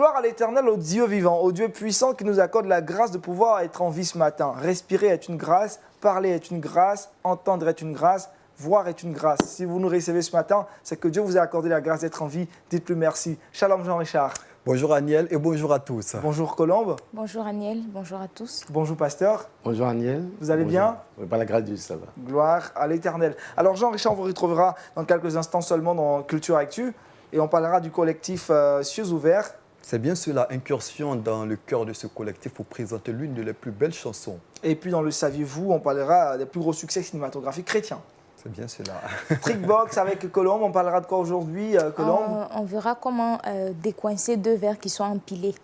Gloire à l'Éternel, au Dieu vivant, au Dieu puissant qui nous accorde la grâce de pouvoir être en vie ce matin. Respirer est une grâce, parler est une grâce, entendre est une grâce, voir est une grâce. Si vous nous recevez ce matin, c'est que Dieu vous a accordé la grâce d'être en vie. Dites-lui merci. Shalom Jean-Richard. Bonjour Aniel et bonjour à tous. Bonjour Colombe. Bonjour Aniel, bonjour à tous. Bonjour Pasteur. Bonjour Aniel. Vous allez bien? Oui, par la grâce de Dieu, ça va. Gloire à l'Éternel. Alors Jean-Richard, on vous retrouvera dans quelques instants seulement dans Culture Actu et on parlera du collectif Cieux ouverts. C'est bien cela, incursion dans le cœur de ce collectif pour présenter l'une de les plus belles chansons. Et puis dans le Saviez-vous, on parlera des plus gros succès cinématographiques chrétiens. C'est bien cela. Trickbox avec Colombe, on parlera de quoi aujourd'hui, Colombe? On verra comment décoincer deux verres qui sont empilés.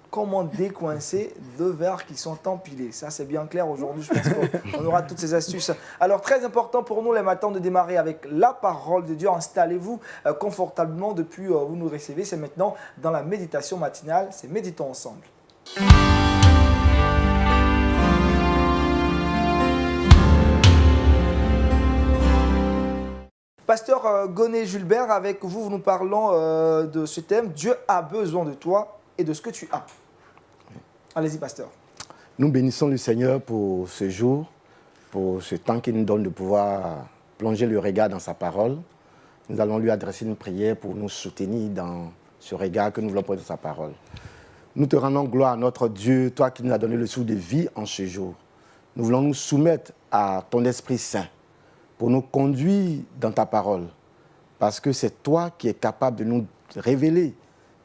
Comment décoincer deux verres qui sont empilés. Ça, c'est bien clair aujourd'hui. Je pense qu'on aura toutes ces astuces. Alors, très important pour nous les matins de démarrer avec la parole de Dieu. Installez-vous confortablement depuis où vous nous recevez. C'est maintenant dans la méditation matinale. C'est Méditons ensemble. Pasteur Gonnet Julbert, avec vous, nous parlons de ce thème. Dieu a besoin de toi et de ce que tu as. Allez-y, pasteur. Nous bénissons le Seigneur pour ce jour, pour ce temps qu'il nous donne de pouvoir plonger le regard dans sa parole. Nous allons lui adresser une prière pour nous soutenir dans ce regard que nous voulons prendre dans sa parole. Nous te rendons gloire à notre Dieu, toi qui nous as donné le souffle de vie en ce jour. Nous voulons nous soumettre à ton Esprit Saint pour nous conduire dans ta parole, parce que c'est toi qui es capable de nous révéler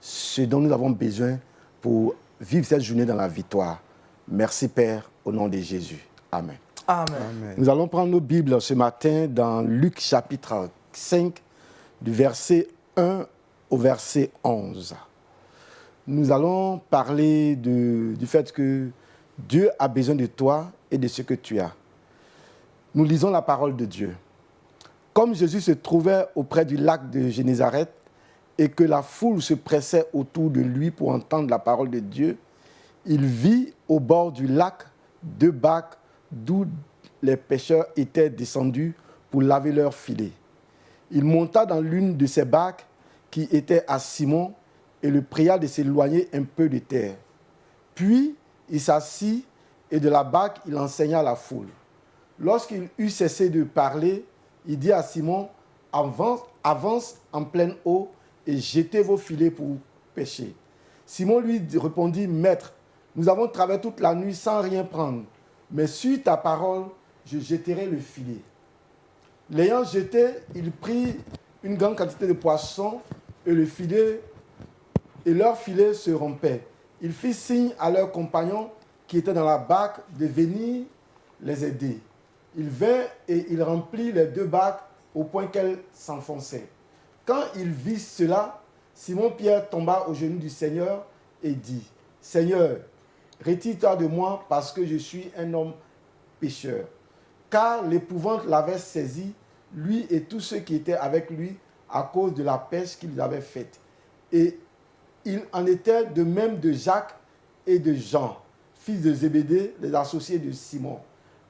ce dont nous avons besoin pour vivre cette journée dans la victoire. Merci Père, au nom de Jésus. Amen. Amen. Amen. Nous allons prendre nos Bibles ce matin dans Luc chapitre 5, du verset 1 au verset 11. Nous allons parler du fait que Dieu a besoin de toi et de ce que tu as. Nous lisons la parole de Dieu. Comme Jésus se trouvait auprès du lac de Génézareth, et que la foule se pressait autour de lui pour entendre la parole de Dieu, il vit au bord du lac deux bacs d'où les pêcheurs étaient descendus pour laver leurs filets. Il monta dans l'une de ces bacs qui était à Simon et le pria de s'éloigner un peu de terre. Puis il s'assit et de la bac il enseigna à la foule. Lorsqu'il eut cessé de parler, il dit à Simon, avance en pleine eau et jetez vos filets pour pêcher. Simon lui répondit, Maître, nous avons travaillé toute la nuit sans rien prendre, mais sur ta parole, je jetterai le filet. L'ayant jeté, il prit une grande quantité de poissons et leur filet se rompait. Il fit signe à leurs compagnons qui étaient dans la barque de venir les aider. Il vint et il remplit les deux bacs au point qu'elles s'enfonçaient. Quand il vit cela, Simon-Pierre tomba aux genoux du Seigneur et dit, « Seigneur, retire-toi de moi parce que je suis un homme pécheur. » Car l'épouvante l'avait saisi, lui et tous ceux qui étaient avec lui, à cause de la pêche qu'il avait faite. Et il en était de même de Jacques et de Jean, fils de Zébédée, les associés de Simon.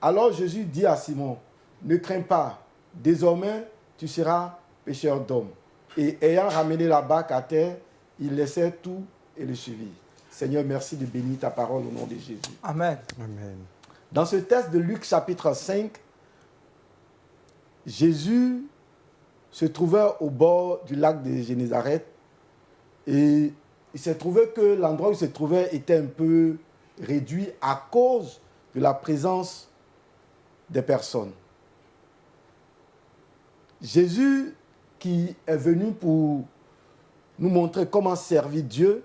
Alors Jésus dit à Simon, « Ne crains pas, désormais tu seras pêcheur d'hommes. » Et ayant ramené la barque à terre, il laissait tout et le suivit. Seigneur, merci de bénir ta parole au nom de Jésus. Amen. Amen. Dans ce texte de Luc chapitre 5, Jésus se trouvait au bord du lac de Génézareth et il s'est trouvé que l'endroit où il se trouvait était un peu réduit à cause de la présence des personnes. Jésus, qui est venu pour nous montrer comment servir Dieu,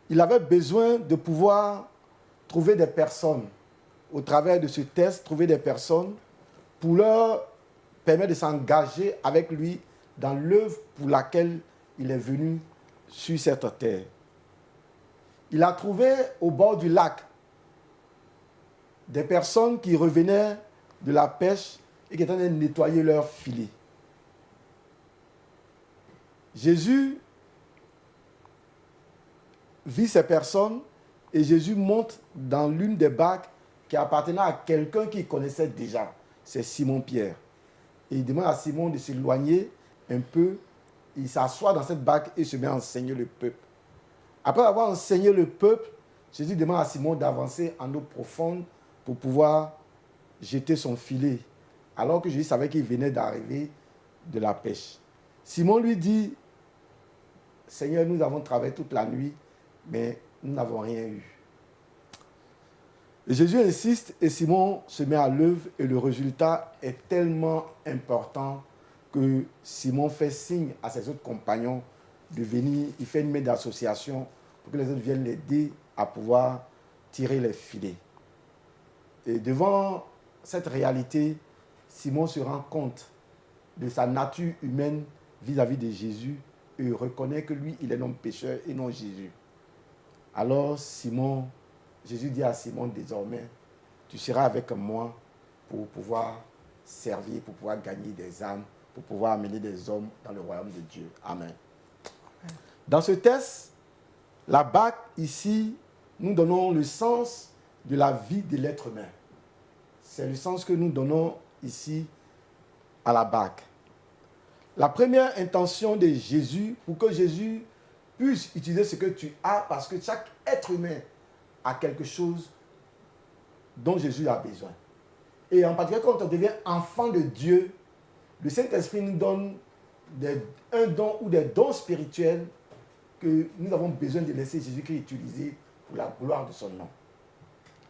il avait besoin de pouvoir trouver des personnes, au travers de ce test, trouver des personnes pour leur permettre de s'engager avec lui dans l'œuvre pour laquelle il est venu sur cette terre. Il a trouvé au bord du lac des personnes qui revenaient de la pêche et qui étaient en train de nettoyer leurs filets. Jésus vit ces personnes et Jésus monte dans l'une des barques qui appartenait à quelqu'un qu'il connaissait déjà. C'est Simon-Pierre. Et il demande à Simon de s'éloigner un peu. Il s'assoit dans cette barque et se met à enseigner le peuple. Après avoir enseigné le peuple, Jésus demande à Simon d'avancer en eau profonde pour pouvoir jeter son filet, alors que Jésus savait qu'il venait d'arriver de la pêche. Simon lui dit, Seigneur, nous avons travaillé toute la nuit, mais nous n'avons rien eu. Et Jésus insiste et Simon se met à l'œuvre et le résultat est tellement important que Simon fait signe à ses autres compagnons de venir, il fait une main d'association pour que les autres viennent l'aider à pouvoir tirer les filets. Et devant cette réalité, Simon se rend compte de sa nature humaine vis-à-vis de Jésus et reconnaît que lui, il est un homme pécheur et non Jésus. Alors Jésus dit à Simon désormais, tu seras avec moi pour pouvoir servir, pour pouvoir gagner des âmes, pour pouvoir amener des hommes dans le royaume de Dieu. Amen. Dans ce texte, la barque ici, nous donnons le sens de la vie de l'être humain. C'est le sens que nous donnons ici à la barque. La première intention de Jésus, pour que Jésus puisse utiliser ce que tu as, parce que chaque être humain a quelque chose dont Jésus a besoin. Et en particulier, quand on devient enfant de Dieu, le Saint-Esprit nous donne un don ou des dons spirituels que nous avons besoin de laisser Jésus-Christ utiliser pour la gloire de son nom.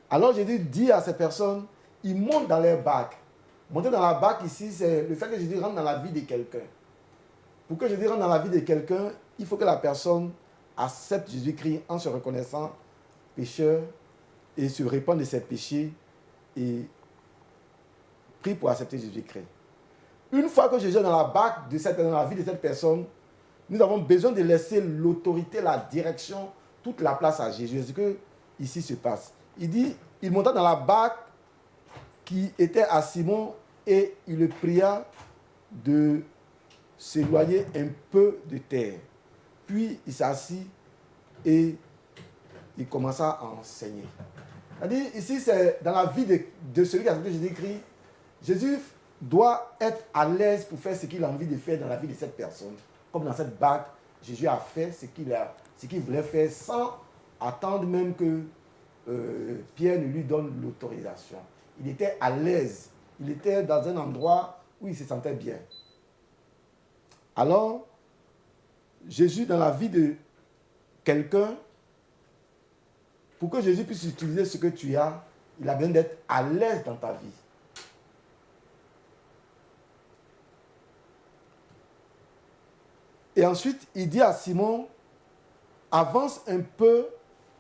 Alors Jésus dit à ces personnes, ils montent dans leur barque. Monter dans la barque ici, c'est le fait que Jésus rentre dans la vie de quelqu'un. Pour que Jésus rentre dans la vie de quelqu'un, il faut que la personne accepte Jésus-Christ en se reconnaissant pécheur et se répand de ses péchés et prie pour accepter Jésus-Christ. Une fois que Jésus est dans la barque, dans la vie de cette personne, nous avons besoin de laisser l'autorité, la direction, toute la place à Jésus. C'est ce que ici se passe. Il dit, il monta dans la barque qui était à Simon et il le pria de s'éloigner un peu de terre. Puis il s'assit et il commença à enseigner. C'est-à-dire, ici, c'est dans la vie de celui qui a accepté Jésus-Christ. Jésus doit être à l'aise pour faire ce qu'il a envie de faire dans la vie de cette personne. Comme dans cette barque, Jésus a fait ce qu'il voulait faire sans attendre même que Pierre ne lui donne l'autorisation. Il était à l'aise. Il était dans un endroit où il se sentait bien. Alors, Jésus, dans la vie de quelqu'un, pour que Jésus puisse utiliser ce que tu as, il a besoin d'être à l'aise dans ta vie. Et ensuite, il dit à Simon, avance un peu,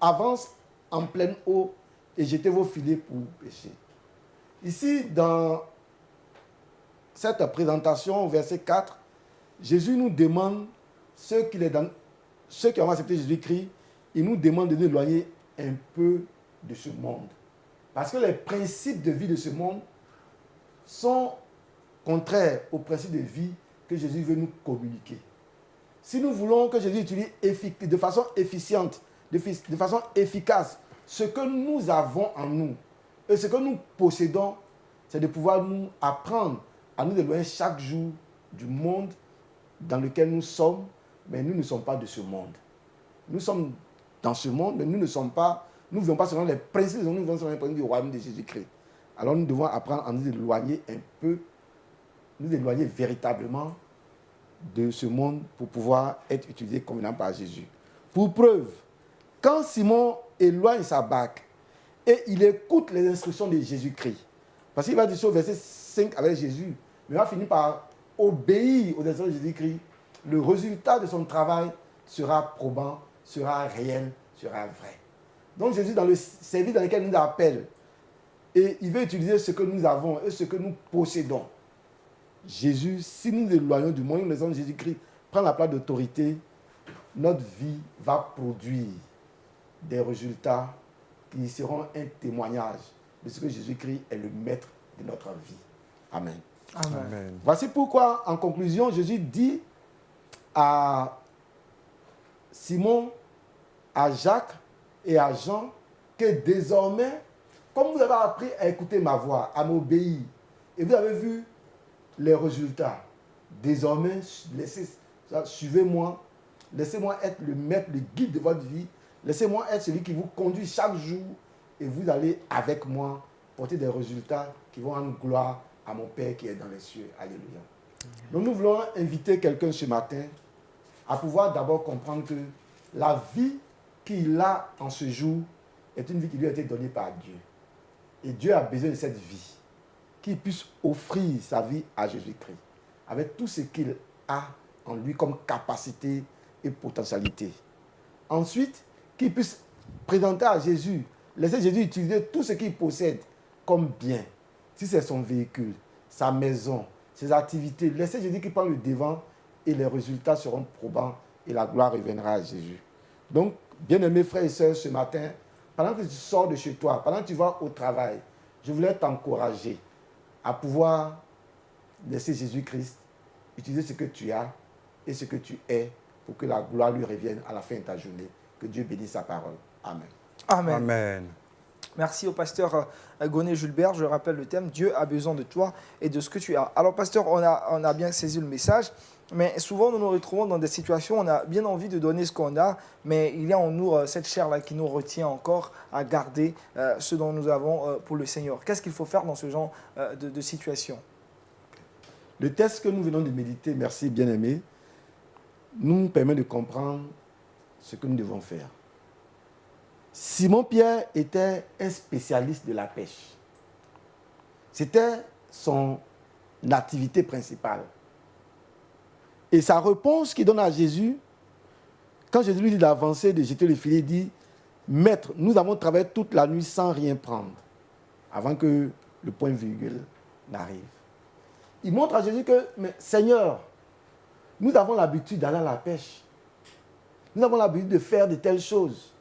avance en pleine eau et jetez vos filets pour pêcher. Ici, dans cette présentation, au verset 4, Jésus nous demande, ceux qui ont accepté Jésus-Christ, il nous demande de nous éloigner un peu de ce monde. Parce que les principes de vie de ce monde sont contraires aux principes de vie que Jésus veut nous communiquer. Si nous voulons que Jésus utilise de façon efficiente, de façon efficace, ce que nous avons en nous et ce que nous possédons, c'est de pouvoir nous apprendre à nous éloigner chaque jour du monde dans lequel nous sommes, mais nous ne sommes pas de ce monde. Nous sommes dans ce monde, mais nous ne vivons pas selon les principes, nous vivons selon les principes du royaume de Jésus-Christ. Alors nous devons apprendre à nous éloigner un peu, nous éloigner véritablement de ce monde pour pouvoir être utilisé convenablement par Jésus. Pour preuve, quand Simon éloigne sa barque et il écoute les instructions de Jésus-Christ, parce qu'il va dire au verset 5 avec Jésus, mais il va finir par obéir aux instructions de Jésus-Christ, le résultat de son travail sera probant, sera réel, sera vrai. Donc Jésus, dans le service dans lequel il nous appelle, et il veut utiliser ce que nous avons et ce que nous possédons. Jésus, si nous nous éloignons du monde, nous laissons Jésus-Christ prendre la place d'autorité, notre vie va produire des résultats qui seront un témoignage de ce que Jésus-Christ est le maître de notre vie. Amen. Amen. Amen. Voici pourquoi, en conclusion, Jésus dit à Simon, à Jacques et à Jean que désormais, comme vous avez appris à écouter ma voix, à m'obéir, et vous avez vu les résultats, désormais, suivez-moi Laissez-moi être le maître, le guide de votre vie. Laissez-moi être celui qui vous conduit chaque jour et vous allez avec moi porter des résultats qui vont rendre gloire à mon Père qui est dans les cieux. Alléluia. Donc nous voulons inviter quelqu'un ce matin à pouvoir d'abord comprendre que la vie qu'il a en ce jour est une vie qui lui a été donnée par Dieu. Et Dieu a besoin de cette vie, qu'il puisse offrir sa vie à Jésus-Christ, avec tout ce qu'il a en lui comme capacité et potentialité. Ensuite, qu'il puisse présenter à Jésus, laisser Jésus utiliser tout ce qu'il possède comme bien. Si c'est son véhicule, sa maison, ses activités, laissez Jésus qui prend le devant et les résultats seront probants et la gloire reviendra à Jésus. Donc, bien-aimés frères et sœurs, ce matin, pendant que tu sors de chez toi, pendant que tu vas au travail, je voulais t'encourager à pouvoir laisser Jésus-Christ utiliser ce que tu as et ce que tu es pour que la gloire lui revienne à la fin de ta journée. Que Dieu bénisse sa parole. Amen. Amen. Amen. Merci au pasteur Goné Julbert. Je rappelle le thème, Dieu a besoin de toi et de ce que tu as. Alors pasteur, on a bien saisi le message, mais souvent nous nous retrouvons dans des situations où on a bien envie de donner ce qu'on a, mais il y a en nous cette chair-là qui nous retient encore à garder ce dont nous avons pour le Seigneur. Qu'est-ce qu'il faut faire dans ce genre de situation? Le texte que nous venons de méditer, merci bien-aimé, nous permet de comprendre ce que nous devons faire. Simon-Pierre était un spécialiste de la pêche. C'était son activité principale. Et sa réponse qu'il donne à Jésus, quand Jésus lui dit d'avancer, de jeter le filet, il dit, « Maître, nous avons travaillé toute la nuit sans rien prendre, avant que le point virgule n'arrive. » Il montre à Jésus que, mais Seigneur, nous avons l'habitude d'aller à la pêche. Nous avons l'habitude de faire de telles choses.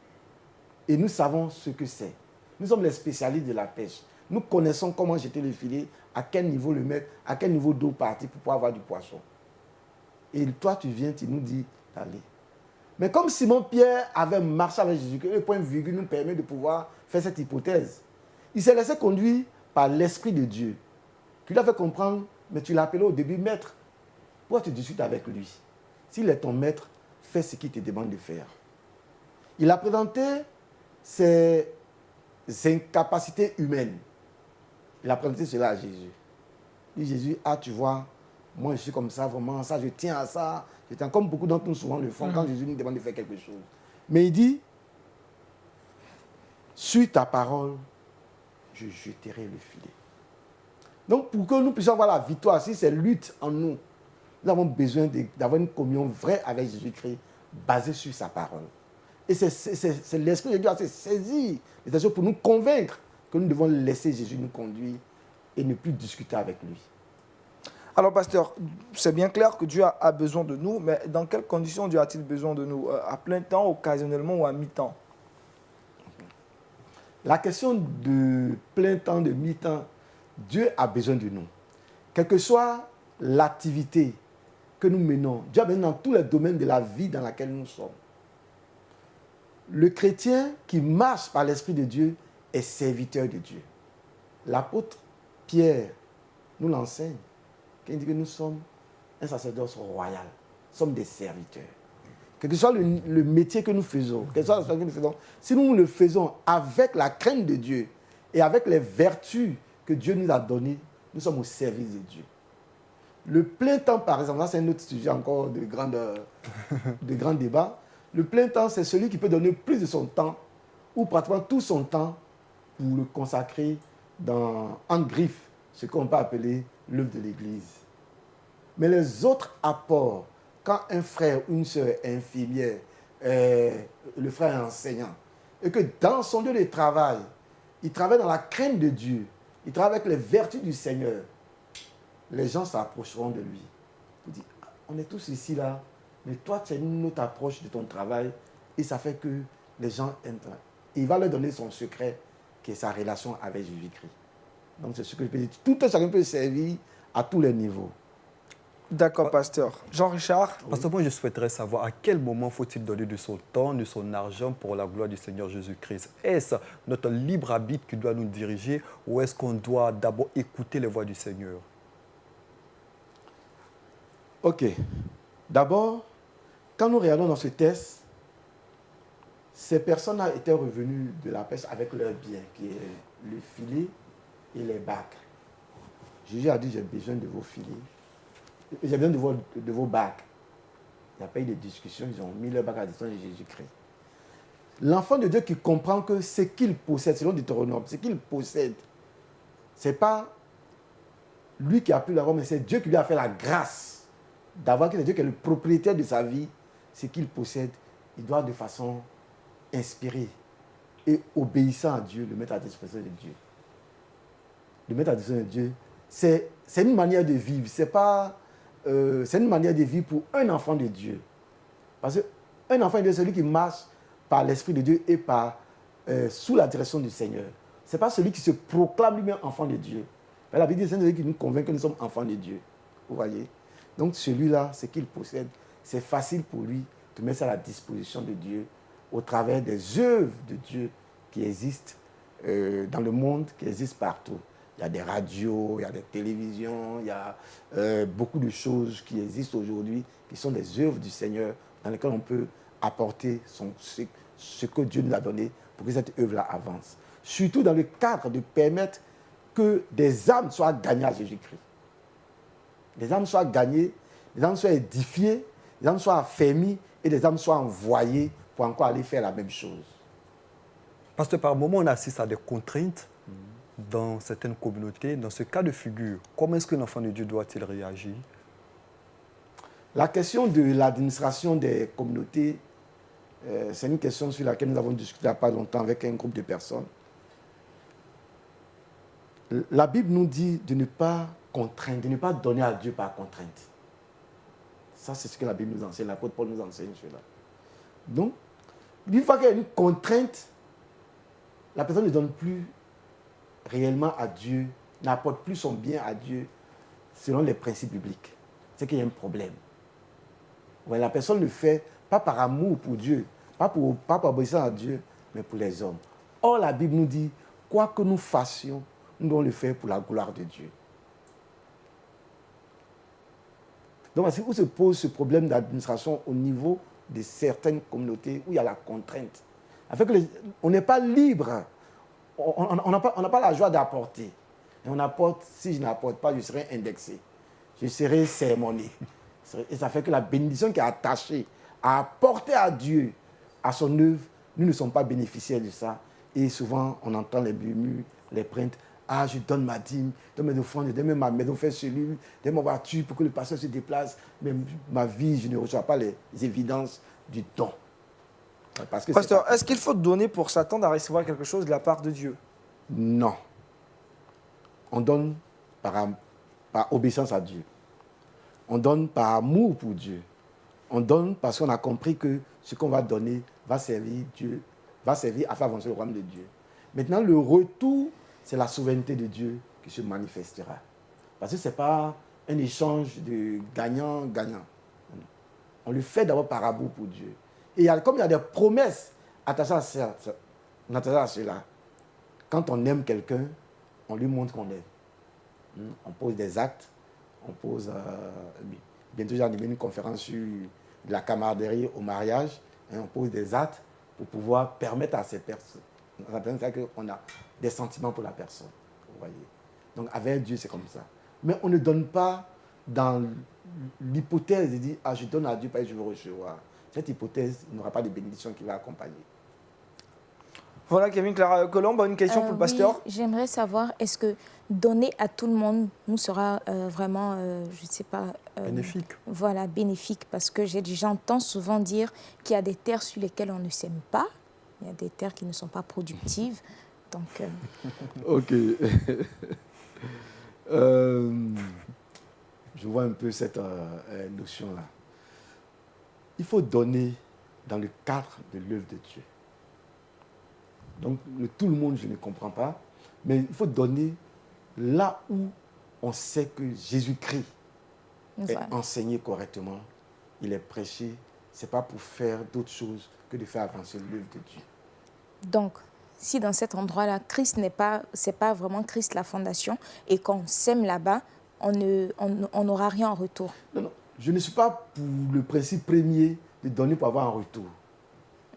Et nous savons ce que c'est. Nous sommes les spécialistes de la pêche. Nous connaissons comment jeter le filet, à quel niveau le mettre, à quel niveau d'eau partir pour pouvoir avoir du poisson. Et toi, tu viens, tu nous dis d'aller. Mais comme Simon-Pierre avait marché avec Jésus, que le point virgule nous permet de pouvoir faire cette hypothèse, il s'est laissé conduire par l'Esprit de Dieu, qui lui a fait comprendre, mais tu l'as appelé au début maître. Pourquoi tu discutes avec lui? S'il est ton maître, fais ce qu'il te demande de faire. Il a présenté ses incapacités humaines. Il a présenté cela à Jésus. Il dit, Jésus, ah tu vois, moi je suis comme ça, vraiment, ça, je tiens à ça. Je tiens, comme beaucoup d'entre nous souvent le font quand Jésus nous demande de faire quelque chose. Mais il dit, sur ta parole, je jeterai le filet. Donc pour que nous puissions avoir la victoire, si c'est lutte en nous, nous avons besoin d'avoir une communion vraie avec Jésus-Christ, basée sur sa parole. Et c'est l'Esprit de Dieu qui a saisi les choses pour nous convaincre que nous devons laisser Jésus nous conduire et ne plus discuter avec lui. Alors, pasteur, c'est bien clair que Dieu a besoin de nous, mais dans quelles conditions Dieu a-t-il besoin de nous? À plein temps, occasionnellement ou à mi-temps? La question de plein temps, de mi-temps, Dieu a besoin de nous. Quelle que soit l'activité que nous menons, Dieu a besoin dans tous les domaines de la vie dans laquelle nous sommes. Le chrétien qui marche par l'Esprit de Dieu est serviteur de Dieu. L'apôtre Pierre nous l'enseigne. Il dit que nous sommes un sacerdoce royal. Nous sommes des serviteurs. Quel que soit le métier que nous faisons, quel que soit que nous faisons, si nous le faisons avec la crainte de Dieu et avec les vertus que Dieu nous a données, nous sommes au service de Dieu. Le plein temps, par exemple, là c'est un autre sujet encore de grand débat. Le plein temps, c'est celui qui peut donner plus de son temps ou pratiquement tout son temps pour le consacrer en griffe, ce qu'on peut appeler l'œuvre de l'Église. Mais les autres apports, quand un frère ou une sœur est infirmière, le frère est enseignant, et que dans son lieu de travail, il travaille dans la crainte de Dieu, il travaille avec les vertus du Seigneur, les gens s'approcheront de lui. Il dit, on est tous ici là, mais toi tu as une autre approche de ton travail, et ça fait que les gens entrent. Et il va leur donner son secret, qui est sa relation avec Jésus-Christ. Donc c'est ce que je peux dire. Tout un chacun peut servir à tous les niveaux. D'accord, pasteur. Jean-Richard? Parce que moi, je souhaiterais savoir à quel moment faut-il donner de son temps, de son argent pour la gloire du Seigneur Jésus-Christ. Est-ce notre libre arbitre qui doit nous diriger ou est-ce qu'on doit d'abord écouter les voix du Seigneur? Ok. D'abord, quand nous regardons dans ce texte, ces personnes étaient revenues de la pêche avec leurs biens, qui est le filet et les bacs. Jésus a dit, j'ai besoin de vos filets, j'ai besoin de vos bacs. Il n'y a pas eu de discussion, ils ont mis leur bac à disposition de Jésus-Christ. L'enfant de Dieu qui comprend que ce qu'il possède, selon Deutéronome, ce qu'il possède, ce n'est pas lui qui a pu l'avoir, mais c'est Dieu qui lui a fait la grâce d'avoir que c'est Dieu qui est le propriétaire de sa vie, ce qu'il possède, il doit de façon inspirée et obéissant à Dieu, le mettre à disposition de Dieu. Le mettre à disposition de Dieu, c'est une manière de vivre, c'est une manière de vivre pour un enfant de Dieu. Parce qu'un enfant de Dieu, c'est celui qui marche par l'Esprit de Dieu et sous la direction du Seigneur. Ce n'est pas celui qui se proclame lui-même enfant de Dieu. Mais la Bible dit, c'est celui qui nous convainc que nous sommes enfants de Dieu. Vous voyez? Donc celui-là, ce qu'il possède, c'est facile pour lui de mettre ça à la disposition de Dieu au travers des œuvres de Dieu qui existent dans le monde, qui existent partout. Il y a des radios, il y a des télévisions, il y a beaucoup de choses qui existent aujourd'hui, qui sont des œuvres du Seigneur dans lesquelles on peut apporter ce que Dieu nous a donné pour que cette œuvre-là avance. Surtout dans le cadre de permettre que des âmes soient gagnées à Jésus-Christ. Des âmes soient gagnées, des âmes soient édifiées, des âmes soient affermies et des âmes soient envoyées pour encore aller faire la même chose. Parce que par moment, on assiste à des contraintes dans certaines communautés. Dans ce cas de figure, comment est-ce qu'un enfant de Dieu doit-il réagir? La question de l'administration des communautés, c'est une question sur laquelle nous avons discuté il n'y a pas longtemps avec un groupe de personnes. La Bible nous dit de ne pas contraindre, de ne pas donner à Dieu par contrainte. Ça, c'est ce que la Bible nous enseigne, l'apôtre Paul nous enseigne cela. Donc, une fois qu'il y a une contrainte, la personne ne donne plus réellement à Dieu, n'apporte plus son bien à Dieu selon les principes bibliques. C'est qu'il y a un problème. Ouais, la personne le fait pas par amour pour Dieu, pas par obéissance à Dieu, mais pour les hommes. Or, la Bible nous dit, quoi que nous fassions, nous devons le faire pour la gloire de Dieu. Donc, c'est où se pose ce problème d'administration au niveau de certaines communautés où il y a la contrainte. Afin que on n'est pas libre, on n'a pas la joie d'apporter. Et on apporte, si je n'apporte pas, je serai indexé. Je serai sermonné. Et ça fait que la bénédiction qui est attachée à apporter à Dieu, à son œuvre, nous ne sommes pas bénéficiaires de ça. Et souvent, on entend les murmures, les plaintes. Ah, je donne ma dîme, je donne mes offrandes, je donne ma maison, faire cellule, je donne ma voiture pour que le pasteur se déplace. Mais ma vie, je ne reçois pas les évidences du don. Parce que Pasteur, est-ce qu'il faut donner pour s'attendre à recevoir quelque chose de la part de Dieu? Non. On donne par obéissance à Dieu. On donne par amour pour Dieu. On donne parce qu'on a compris que ce qu'on va donner va servir Dieu, va servir à faire avancer le royaume de Dieu. Maintenant, le retour, c'est la souveraineté de Dieu qui se manifestera. Parce que ce n'est pas un échange de gagnant-gagnant. On le fait d'abord par amour pour Dieu. Et comme il y a des promesses attachées à cela, quand on aime quelqu'un, on lui montre qu'on aime. On pose des actes, on pose... bientôt, j'ai animé une conférence sur la camaraderie au mariage. On pose des actes pour pouvoir permettre à ces personnes qu'on a des sentiments pour la personne. Vous voyez. Donc, avec Dieu, c'est comme ça. Mais on ne donne pas dans l'hypothèse de dire « Ah, je donne à Dieu parce que je veux recevoir ». Cette hypothèse, il n'y aura pas de bénédiction qui va accompagner. Voilà, Kevin Clara Colombe, une question pour le pasteur. Oui, j'aimerais savoir, est-ce que donner à tout le monde nous sera vraiment, je ne sais pas... bénéfique. Voilà, bénéfique, parce que j'entends souvent dire qu'il y a des terres sur lesquelles on ne sème pas, il y a des terres qui ne sont pas productives, donc... Ok. Je vois un peu cette notion-là. Il faut donner dans le cadre de l'œuvre de Dieu. Donc, tout le monde, je ne comprends pas, mais il faut donner là où on sait que Jésus-Christ est enseigné correctement, il est prêché. Ce n'est pas pour faire d'autres choses que de faire avancer l'œuvre de Dieu. Donc, si dans cet endroit-là, Christ c'est pas vraiment Christ la fondation, et qu'on sème là-bas, on n'aura rien en retour. Non, non. Je ne suis pas pour le principe premier de donner pour avoir un retour.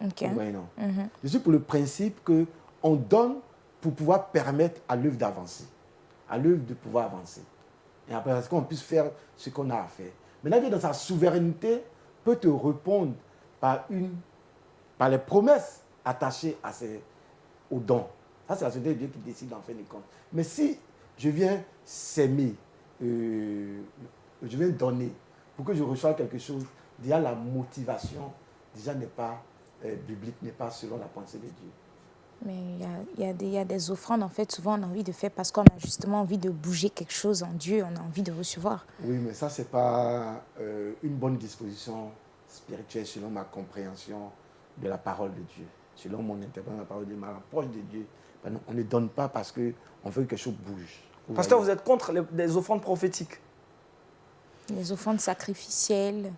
Ok. Vous voyez, non? Mhm. Je suis pour le principe qu'on donne pour pouvoir permettre à l'œuvre d'avancer, à l'œuvre de pouvoir avancer. Et après, est-ce qu'on puisse faire ce qu'on a à faire. Maintenant, Dieu, dans sa souveraineté, peut te répondre par les promesses attachées aux dons. Ça, c'est la souveraineté de Dieu qui décide en fin de compte. Mais si je viens s'aimer, je viens donner, pour que je reçoive quelque chose, déjà la motivation déjà n'est pas biblique, n'est pas selon la pensée de Dieu. Mais il y a des offrandes, en fait, souvent on a envie de faire parce qu'on a justement envie de bouger quelque chose en Dieu, on a envie de recevoir. Oui, mais ça, ce n'est pas une bonne disposition spirituelle selon ma compréhension de la parole de Dieu. Selon mon interprétation de la parole de Dieu, ma approche de Dieu. Ben non, on ne donne pas parce qu'on veut que quelque chose bouge. Pasteur, vous êtes contre les offrandes prophétiques. Les offrandes sacrificielles,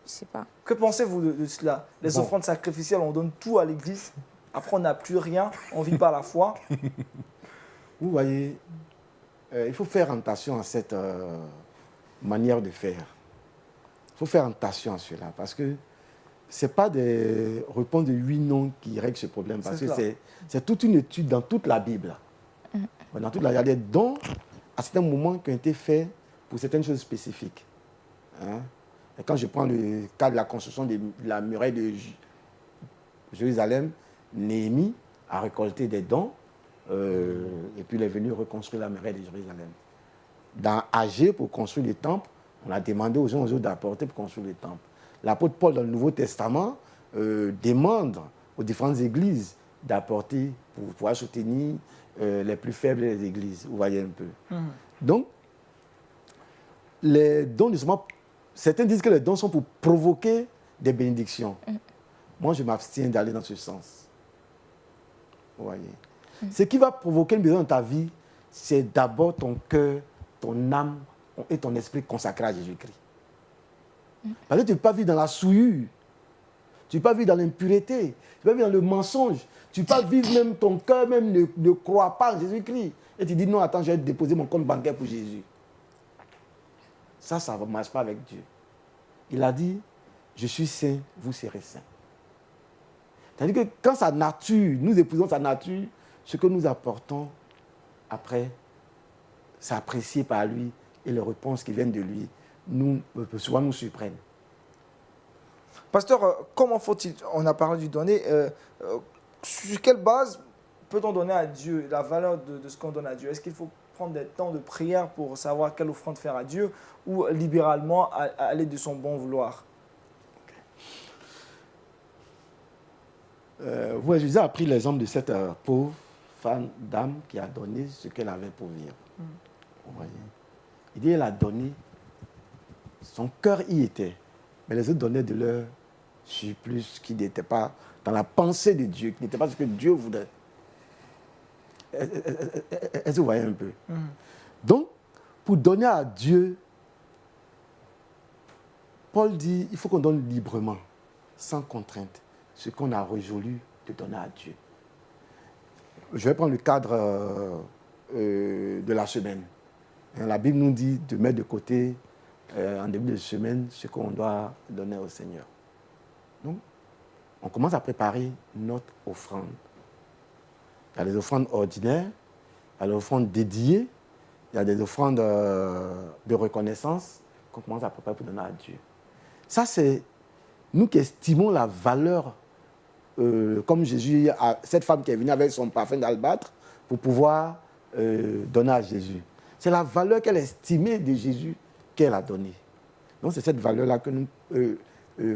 je sais pas. Que pensez-vous de cela? Les offrandes sacrificielles, on donne tout à l'église. Après, on n'a plus rien. On ne vit pas la foi. Vous voyez, il faut faire attention à cette manière de faire. Il faut faire attention à cela parce que ce n'est pas des réponses de oui, non qui règlent ce problème. Parce que c'est toute une étude dans toute la Bible. Dans toute il y a des dons à certains moments qui ont été faits pour certaines choses spécifiques. Hein? Et quand je prends le cas de la construction de la muraille de Jérusalem, Néhémie a récolté des dons et puis il est venu reconstruire la muraille de Jérusalem. Dans Agé, pour construire le temple, on a demandé aux gens d'apporter pour construire le temple. L'apôtre Paul, dans le Nouveau Testament, demande aux différentes églises d'apporter pour pouvoir soutenir les plus faibles des églises. Vous voyez un peu. Donc, les dons, justement, certains disent que les dons sont pour provoquer des bénédictions. Moi, je m'abstiens d'aller dans ce sens. Vous voyez. Ce qui va provoquer une bénédiction dans ta vie, c'est d'abord ton cœur, ton âme et ton esprit consacré à Jésus-Christ. Parce que tu ne peux pas vivre dans la souillure. Tu ne peux pas vivre dans l'impureté. Tu ne peux pas vivre dans le mensonge. Tu ne peux pas vivre même ton cœur même ne croit pas en Jésus-Christ. Et tu dis non, attends, je vais déposer mon compte bancaire pour Jésus. Ça ne marche pas avec Dieu. Il a dit, je suis saint, vous serez saints. C'est-à-dire que quand sa nature, nous épousons sa nature, ce que nous apportons après, c'est apprécié par lui et les réponses qui viennent de lui souvent nous surprennent. Pasteur, comment faut-il, on a parlé du donner, sur quelle base peut-on donner à Dieu, la valeur de ce qu'on donne à Dieu? Est-ce qu'il faut prendre des temps de prière pour savoir quelle offrande faire à Dieu ou libéralement aller de son bon vouloir? Jésus a pris l'exemple de cette pauvre femme, dame, qui a donné ce qu'elle avait pour vivre. Vous voyez? Il dit, elle a donné, son cœur y était, mais les autres donnaient de leur surplus qui n'était pas dans la pensée de Dieu, qui n'était pas ce que Dieu voudrait. Est-ce que vous voyez un peu? Donc, pour donner à Dieu, Paul dit, il faut qu'on donne librement, sans contrainte, ce qu'on a résolu de donner à Dieu. Je vais prendre le cadre de la semaine. La Bible nous dit de mettre de côté, en début de semaine, ce qu'on doit donner au Seigneur. Donc, on commence à préparer notre offrande. Il y a des offrandes ordinaires, il y a des offrandes dédiées, il y a des offrandes de reconnaissance qu'on commence à préparer pour donner à Dieu. Ça, c'est nous qui estimons la valeur, comme Jésus, cette femme qui est venue avec son parfum d'albâtre pour pouvoir donner à Jésus. C'est la valeur qu'elle estimait de Jésus qu'elle a donnée. Donc, c'est cette valeur-là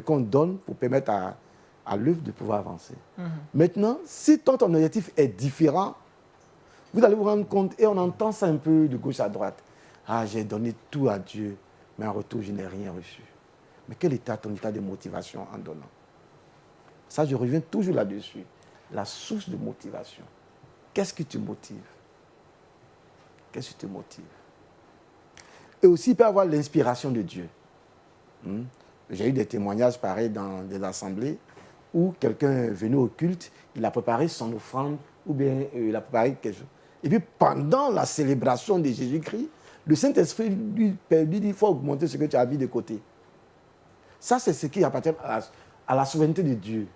qu'on donne pour permettre à l'œuvre de pouvoir avancer. Maintenant, si ton objectif est différent, vous allez vous rendre compte, et on entend ça un peu de gauche à droite. Ah, j'ai donné tout à Dieu, mais en retour, je n'ai rien reçu. Mais quel était ton état de motivation en donnant? Ça, je reviens toujours là-dessus. La source de motivation. Qu'est-ce qui te motive? Qu'est-ce qui te motive? Et aussi, il peut y avoir l'inspiration de Dieu. J'ai eu des témoignages pareils dans des assemblées où quelqu'un est venu au culte, il a préparé son offrande ou bien il a préparé quelque chose. Et puis, pendant la célébration de Jésus-Christ, le Saint-Esprit lui dit, il faut augmenter ce que tu as mis de côté. Ça, c'est ce qui appartient à la souveraineté de Dieu.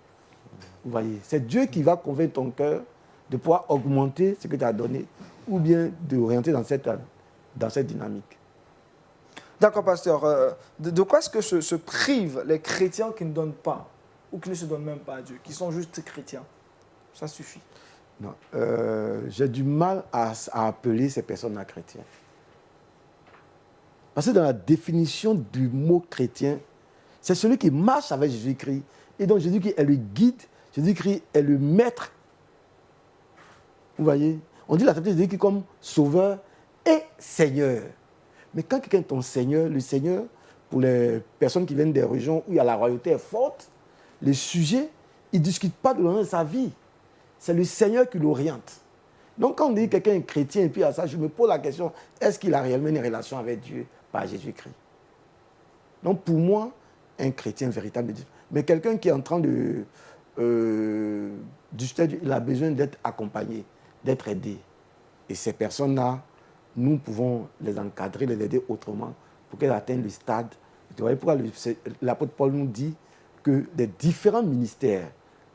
Vous voyez, c'est Dieu qui va convaincre ton cœur de pouvoir augmenter ce que tu as donné ou bien d'orienter dans cette dynamique. D'accord, pasteur. De quoi est-ce que se privent les chrétiens qui ne donnent pas ou qui ne se donnent même pas à Dieu, qui sont juste chrétiens? Ça suffit. Non, j'ai du mal à appeler ces personnes-là chrétiens. Parce que dans la définition du mot chrétien, c'est celui qui marche avec Jésus-Christ. Et donc Jésus-Christ est le guide, Jésus-Christ est le maître. Vous voyez? On dit l'accepter Jésus-Christ comme sauveur et Seigneur. Mais quand quelqu'un est ton Seigneur, le Seigneur, pour les personnes qui viennent des régions où il y a la royauté est forte, les sujets, ils ne discutent pas de sa vie. C'est le Seigneur qui l'oriente. Donc quand on dit que quelqu'un est chrétien et puis à ça, je me pose la question, est-ce qu'il a réellement une relation avec Dieu par Jésus-Christ? Donc pour moi, un chrétien véritable, mais quelqu'un qui est en train de discuter, il a besoin d'être accompagné, d'être aidé. Et ces personnes-là, nous pouvons les encadrer, les aider autrement pour qu'elles atteignent le stade. Vous voyez pourquoi l'apôtre Paul nous dit que les différents ministères,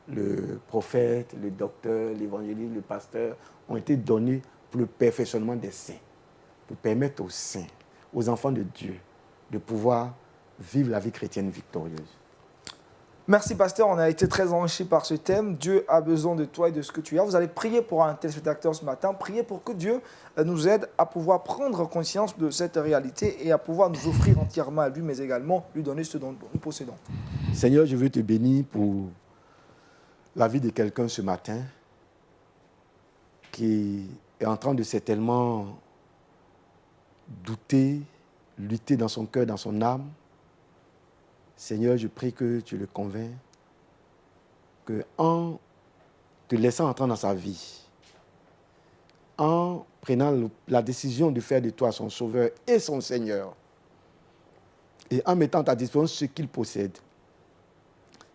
le prophète, le docteur, l'évangéliste, le pasteur, ont été donnés pour le perfectionnement des saints, pour permettre aux saints, aux enfants de Dieu, de pouvoir vivre la vie chrétienne victorieuse. Merci, pasteur. On a été très enrichis par ce thème. Dieu a besoin de toi et de ce que tu as. Vous allez prier pour un téléspectateur ce matin. Priez pour que Dieu nous aide à pouvoir prendre conscience de cette réalité et à pouvoir nous offrir entièrement à lui, mais également lui donner ce dont nous possédons. Seigneur, je veux te bénir pour la vie de quelqu'un ce matin qui est en train de certainement douter, lutter dans son cœur, dans son âme. Seigneur, je prie que tu le convaincs, qu'en te laissant entrer dans sa vie, en prenant la décision de faire de toi son sauveur et son Seigneur, et en mettant à ta disposition ce qu'il possède,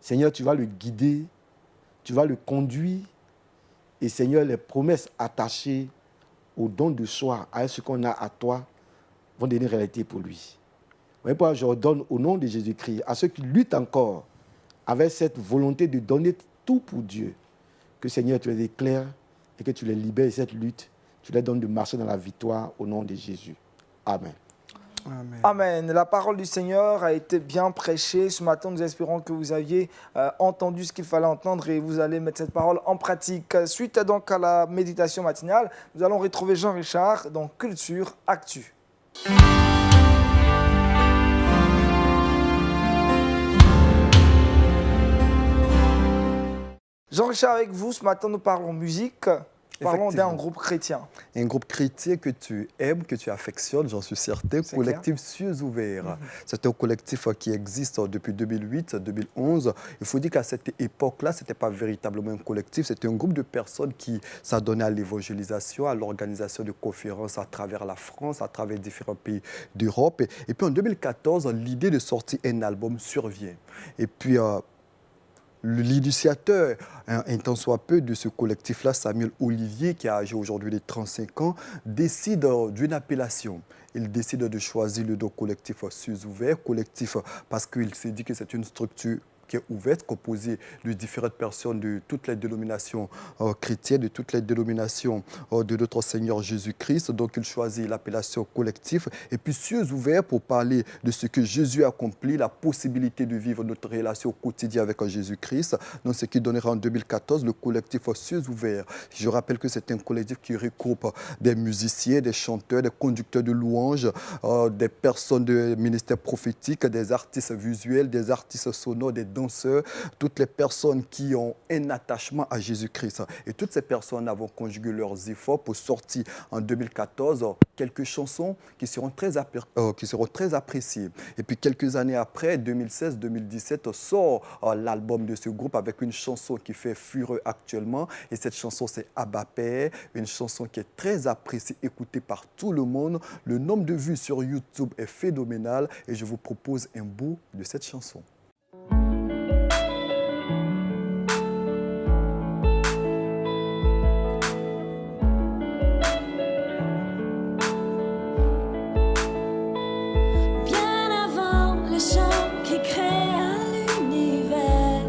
Seigneur, tu vas le guider, tu vas le conduire, et Seigneur, les promesses attachées au don de soi, à ce qu'on a à toi, vont devenir réalité pour lui. Voyez pourquoi je ordonne au nom de Jésus-Christ à ceux qui luttent encore avec cette volonté de donner tout pour Dieu, que Seigneur, tu les éclaires et que tu les libères de cette lutte, tu les donnes de marcher dans la victoire au nom de Jésus. Amen. Amen. Amen. La parole du Seigneur a été bien prêchée. Ce matin, nous espérons que vous aviez entendu ce qu'il fallait entendre et vous allez mettre cette parole en pratique. Suite donc à la méditation matinale, nous allons retrouver Jean-Richard dans Culture Actu. Jean-Richard, avec vous, ce matin, nous parlons musique. Parlons d'un groupe chrétien. Un groupe chrétien que tu aimes, que tu affectionnes, j'en suis certain, collectif Cieux Ouverts. C'est un collectif qui existe depuis 2008-2011. Il faut dire qu'à cette époque-là, ce n'était pas véritablement un collectif, c'était un groupe de personnes qui s'adonnaient à l'évangélisation, à l'organisation de conférences à travers la France, à travers différents pays d'Europe. Et puis en 2014, l'idée de sortir un album survient. Et puis l'initiateur, un tant soit peu, de ce collectif-là, Samuel Olivier, qui a âgé aujourd'hui de 35 ans, décide d'une appellation. Il décide de choisir le nom collectif Cieux Ouverts, collectif parce qu'il s'est dit que c'est une structure qui est ouverte, composée de différentes personnes de toutes les dénominations chrétiennes, de toutes les dénominations de notre Seigneur Jésus-Christ. Donc, il choisit l'appellation collectif. Et puis, Cieux Ouverts pour parler de ce que Jésus a accompli, la possibilité de vivre notre relation au quotidien avec Jésus-Christ. Donc, ce qui donnera en 2014 le collectif Cieux Ouverts. Je rappelle que c'est un collectif qui regroupe des musiciens, des chanteurs, des conducteurs de louanges, des personnes de ministère prophétique, des artistes visuels, des artistes sonores, des danseurs, toutes les personnes qui ont un attachement à Jésus-Christ. Et toutes ces personnes vont conjuguer leurs efforts pour sortir en 2014 quelques chansons qui seront très appréciées. Et puis quelques années après, 2016-2017, sort l'album de ce groupe avec une chanson qui fait fureur actuellement. Et cette chanson, c'est Abba Père, une chanson qui est très appréciée, écoutée par tout le monde. Le nombre de vues sur YouTube est phénoménal et je vous propose un bout de cette chanson. Bien avant le chant qui crée l'univers,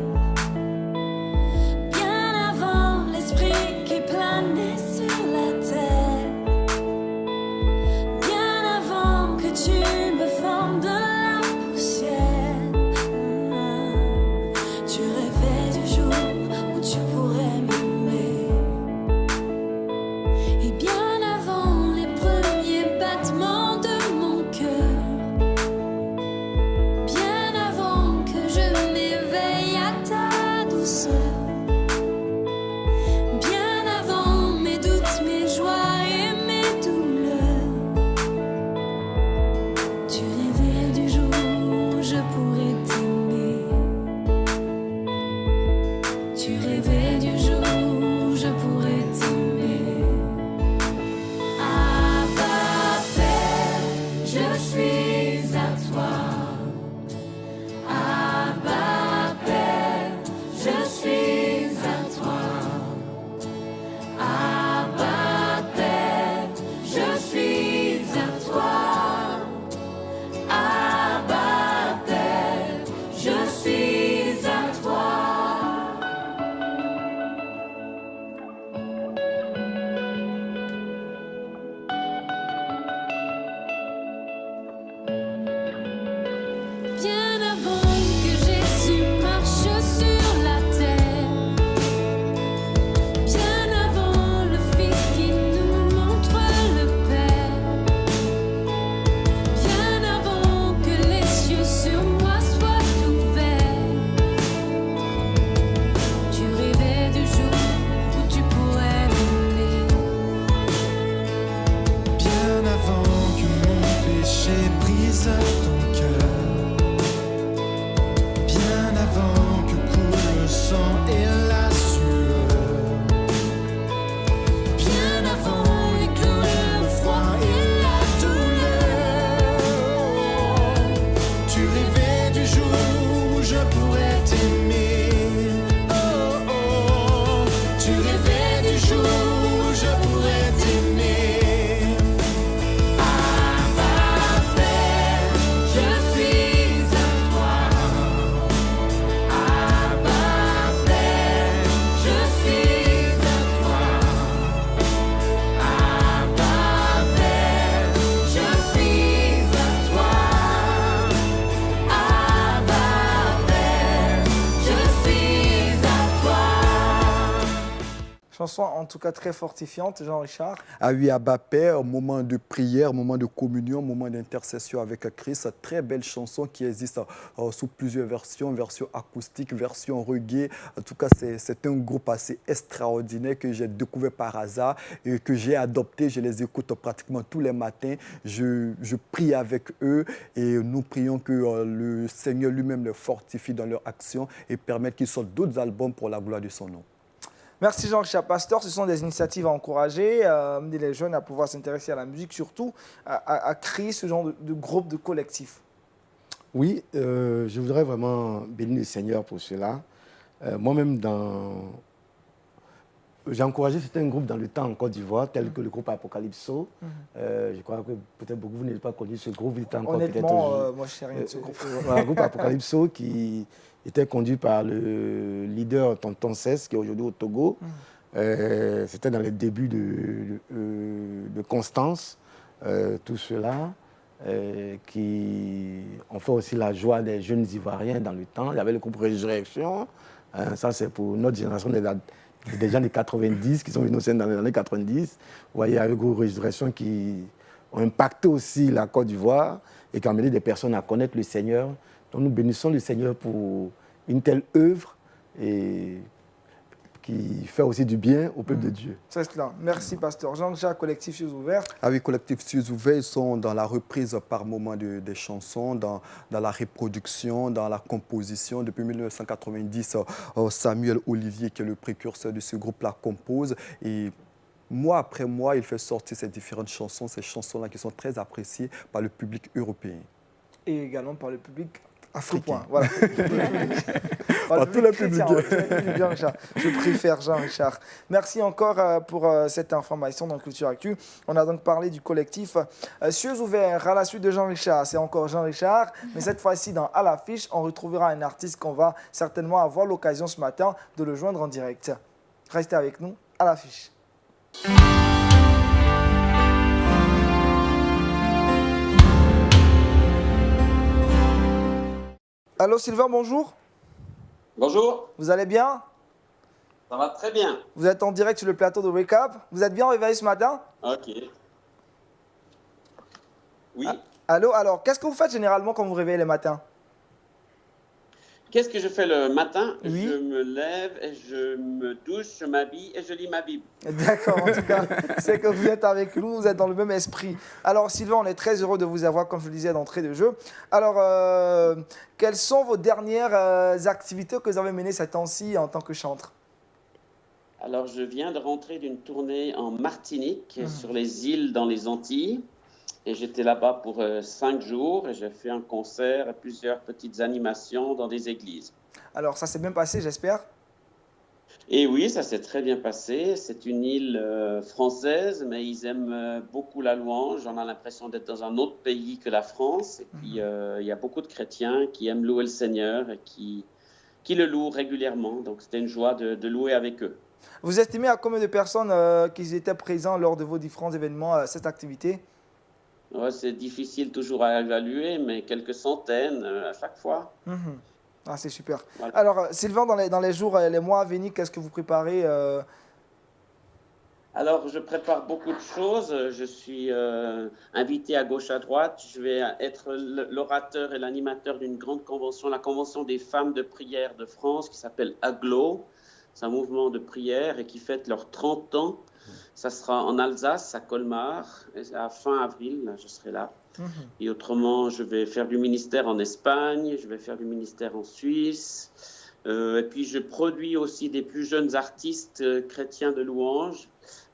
Et bien avant les premiers battements de mon cœur, bien avant que je m'éveille à ta douceur, bien avant mes doutes, mes joies et mes douleurs, tu rêvais du jour où je pourrais t'aimer. Tu rêvais du jour où je pourrais t'aimer. Abba Père, je suis à toi. Abba Père, je suis à toi. Abba Père, je suis à toi. Abba Père, je suis à toi. Bien avant que Jésus marche sur la terre, bien avant le Fils qui nous montre le Père, bien avant que les cieux sur moi soient ouverts, tu rêvais du jour où tu pourrais m'aimer. Bien avant que mon péché brise ton cœur, bien avant que coule le sang et la sueur, bien avant les clous, le froid et la douleur, tu rêvais du jour où je pourrais t'aimer. Oh, oh, tu rêvais du jour où je pourrais t'aimer. Abba Père, je suis à toi. Abba Père, je suis à toi. Abba Père, je suis à toi. Abba Père, je suis à toi. Chanson en tout cas très fortifiante, Jean-Richard. Ah oui, Abba Père, moment de prière, moment de communion, moment d'intercession avec Christ. Très belle chanson qui existe sous plusieurs versions, version acoustique, version reggae. En tout cas, c'est un groupe assez extraordinaire que j'ai découvert par hasard et que j'ai adopté. Je les écoute pratiquement tous les matins. Je prie avec eux et nous prions que le Seigneur lui-même les fortifie dans leur action et permette qu'ils sortent d'autres albums pour la gloire de son nom. Merci Jean-Richard Pasteur. Ce sont des initiatives à encourager, amener les jeunes à pouvoir s'intéresser à la musique, surtout à créer ce genre de groupe, de collectif. Oui, je voudrais vraiment bénir le Seigneur pour cela. Moi-même, j'ai encouragé certains groupes dans le temps en Côte d'Ivoire, tels que le groupe Apocalypso. Je crois que peut-être beaucoup vous n'avez pas connu ce groupe. Il était encore Honnêtement, moi je ne sais rien de ce groupe. Le groupe Apocalypso qui était conduit par le leader Tonton Cesse, qui est aujourd'hui au Togo. C'était dans les débuts de Constance, tout cela. Qui ont fait aussi la joie des jeunes Ivoiriens dans le temps. Il y avait le groupe Résurrection. Ça, c'est pour notre génération des gens des 90 qui sont venus dans les années 90. Vous voyez, il y avait le groupe Résurrection qui ont impacté aussi la Côte d'Ivoire et qui ont amené des personnes à connaître le Seigneur. Donc nous bénissons le Seigneur pour une telle œuvre et qui fait aussi du bien au peuple de Dieu. C'est cela. Merci, Pasteur Jean-Jacques, collectif Cieux Ouverts. Ah oui, collectif Cieux Ouverts, ils sont dans la reprise par moment des chansons, dans la reproduction, dans la composition. Depuis 1990, Samuel Olivier, qui est le précurseur de ce groupe, la compose. Et mois après mois, il fait sortir ces différentes chansons, ces chansons-là qui sont très appréciées par le public européen. Et également par le public africain. Voilà. Par tous les publics. Je préfère Jean-Richard. Merci encore pour cette information dans Culture Actu. On a donc parlé du collectif Cieux Ouverts. À la suite de Jean-Richard, c'est encore Jean-Richard. Mais cette fois-ci, dans À l'affiche, on retrouvera un artiste qu'on va certainement avoir l'occasion ce matin de le joindre en direct. Restez avec nous. À l'affiche. Allô Sylvain, bonjour. Bonjour, Vous allez bien? Ça va très bien. Vous êtes en direct sur le plateau de Wake Up. Vous êtes bien réveillé ce matin? Ok. Oui. Allô, alors, qu'est-ce que vous faites généralement quand vous vous réveillez les matins? Qu'est-ce que je fais le matin? Oui. Je me lève, et je me douche, je m'habille et je lis ma Bible. D'accord, en tout cas, c'est que vous êtes avec nous, vous êtes dans le même esprit. Alors, Sylvain, on est très heureux de vous avoir, comme je le disais, d'entrée de jeu. Alors, quelles sont vos dernières activités que vous avez menées ces temps-ci en tant que chantre? Alors, je viens de rentrer d'une tournée en Martinique, sur les îles dans les Antilles. Et j'étais là-bas pour 5 jours et j'ai fait un concert et plusieurs petites animations dans des églises. Alors, ça s'est bien passé, j'espère? Et oui, ça s'est très bien passé. C'est une île française, mais ils aiment beaucoup la louange. On a l'impression d'être dans un autre pays que la France. Et puis, il y a beaucoup de chrétiens qui aiment louer le Seigneur et qui le louent régulièrement. Donc, c'était une joie de louer avec eux. Vous estimez à combien de personnes qui étaient présents lors de vos différents événements cette activité? Ouais, c'est difficile toujours à évaluer, mais quelques centaines à chaque fois. Mhm. Ah, c'est super. Voilà. Alors, Sylvain, dans les jours, les mois à venir, qu'est-ce que vous préparez Alors, je prépare beaucoup de choses. Je suis invité à gauche, à droite. Je vais être l'orateur et l'animateur d'une grande convention, la Convention des femmes de prière de France, qui s'appelle AGLO. C'est un mouvement de prière et qui fête leurs 30 ans. Ça sera en Alsace, à Colmar, et à fin avril, là, je serai là. Et autrement, je vais faire du ministère en Espagne, je vais faire du ministère en Suisse. Et puis, je produis aussi des plus jeunes artistes chrétiens de louange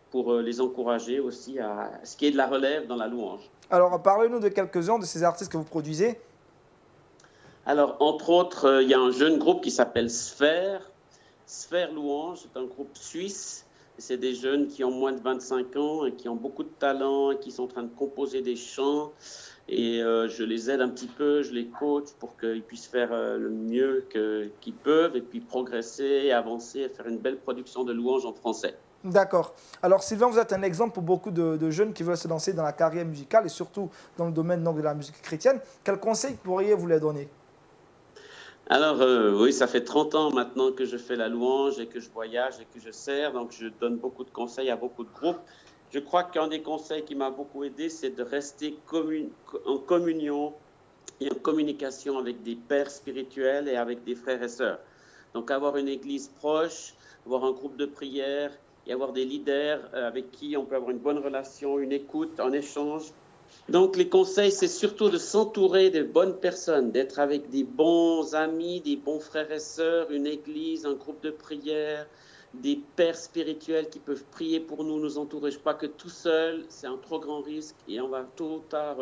pour les encourager aussi à ce qui est de la relève dans la louange. Alors, parlez-nous de quelques-uns de ces artistes que vous produisez. Alors, entre autres, il y a un jeune groupe qui s'appelle Sphère. Sphère Louange, c'est un groupe suisse. C'est des jeunes qui ont moins de 25 ans et qui ont beaucoup de talent et qui sont en train de composer des chants. Et je les aide un petit peu, je les coach pour qu'ils puissent faire le mieux qu'ils peuvent et puis progresser et avancer et faire une belle production de louanges en français. D'accord. Alors, Sylvain, vous êtes un exemple pour beaucoup de jeunes qui veulent se lancer dans la carrière musicale et surtout dans le domaine donc, de la musique chrétienne. Quels conseils pourriez-vous leur donner? Alors, oui, ça fait 30 ans maintenant que je fais la louange et que je voyage et que je sers, donc je donne beaucoup de conseils à beaucoup de groupes. Je crois qu'un des conseils qui m'a beaucoup aidé, c'est de rester en communion et en communication avec des pères spirituels et avec des frères et sœurs. Donc, avoir une église proche, avoir un groupe de prière et avoir des leaders avec qui on peut avoir une bonne relation, une écoute, un échange. Donc, les conseils, c'est surtout de s'entourer de bonnes personnes, d'être avec des bons amis, des bons frères et sœurs, une église, un groupe de prière, des pères spirituels qui peuvent prier pour nous, nous entourer. Je crois que tout seul, c'est un trop grand risque et on va tôt ou tard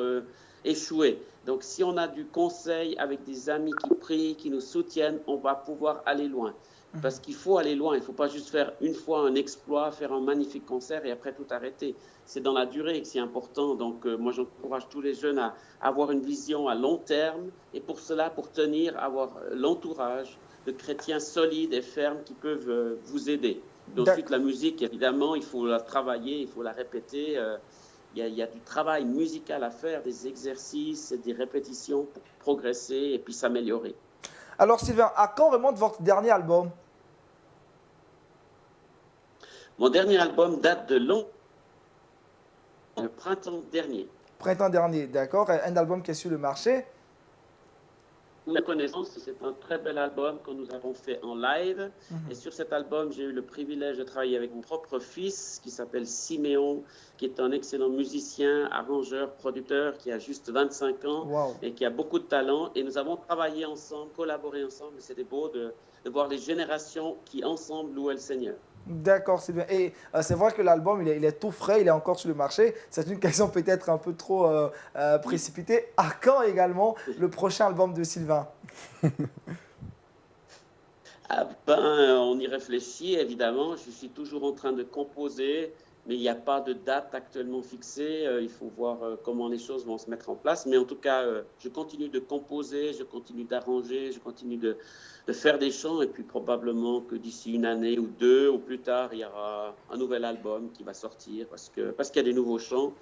échouer. Donc, si on a du conseil avec des amis qui prient, qui nous soutiennent, on va pouvoir aller loin. Parce qu'il faut aller loin. Il ne faut pas juste faire une fois un exploit, faire un magnifique concert et après tout arrêter. C'est dans la durée que c'est important. Donc, moi, j'encourage tous les jeunes à avoir une vision à long terme. Et pour cela, pour tenir, avoir l'entourage de chrétiens solides et fermes qui peuvent vous aider. Ensuite, la musique, évidemment, il faut la travailler, il faut la répéter. Il y a du travail musical à faire, des exercices, des répétitions pour progresser et puis s'améliorer. Alors, Sylvain, à quand remonte votre dernier album? Mon dernier album date de le printemps dernier. Printemps dernier, d'accord. Un album qui est sur le marché. La connaissance, c'est un très bel album que nous avons fait en live. Et sur cet album, j'ai eu le privilège de travailler avec mon propre fils qui s'appelle Siméon, qui est un excellent musicien, arrangeur, producteur, qui a juste 25 ans Wow. et qui a beaucoup de talent. Et nous avons travaillé ensemble, collaboré ensemble. C'était beau de voir les générations qui ensemble louaient le Seigneur. D'accord, Sylvain. Et c'est vrai que l'album, il est tout frais, il est encore sur le marché. C'est une question peut-être un peu trop précipitée. À quand également le prochain album de Sylvain? Ah ben, on y réfléchit, évidemment. Je suis toujours en train de composer, mais il n'y a pas de date actuellement fixée. Il faut voir comment les choses vont se mettre en place. Mais en tout cas, je continue de composer, je continue d'arranger, je continue de faire des chants. Et puis probablement que d'ici une année ou deux, ou plus tard, il y aura un nouvel album qui va sortir parce qu'il y a des nouveaux chants,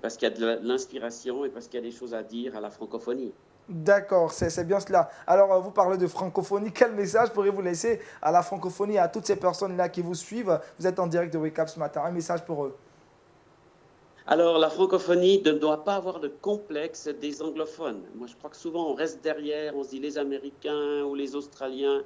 parce qu'il y a de l'inspiration et parce qu'il y a des choses à dire à la francophonie. D'accord, c'est bien cela. Alors, vous parlez de francophonie. Quel message pourriez-vous laisser à la francophonie et à toutes ces personnes-là qui vous suivent? Vous êtes en direct de Wake Up ce matin. Un message pour eux. Alors, la francophonie ne doit pas avoir de complexe des anglophones. Moi, je crois que souvent, on reste derrière, on se dit les Américains ou les Australiens.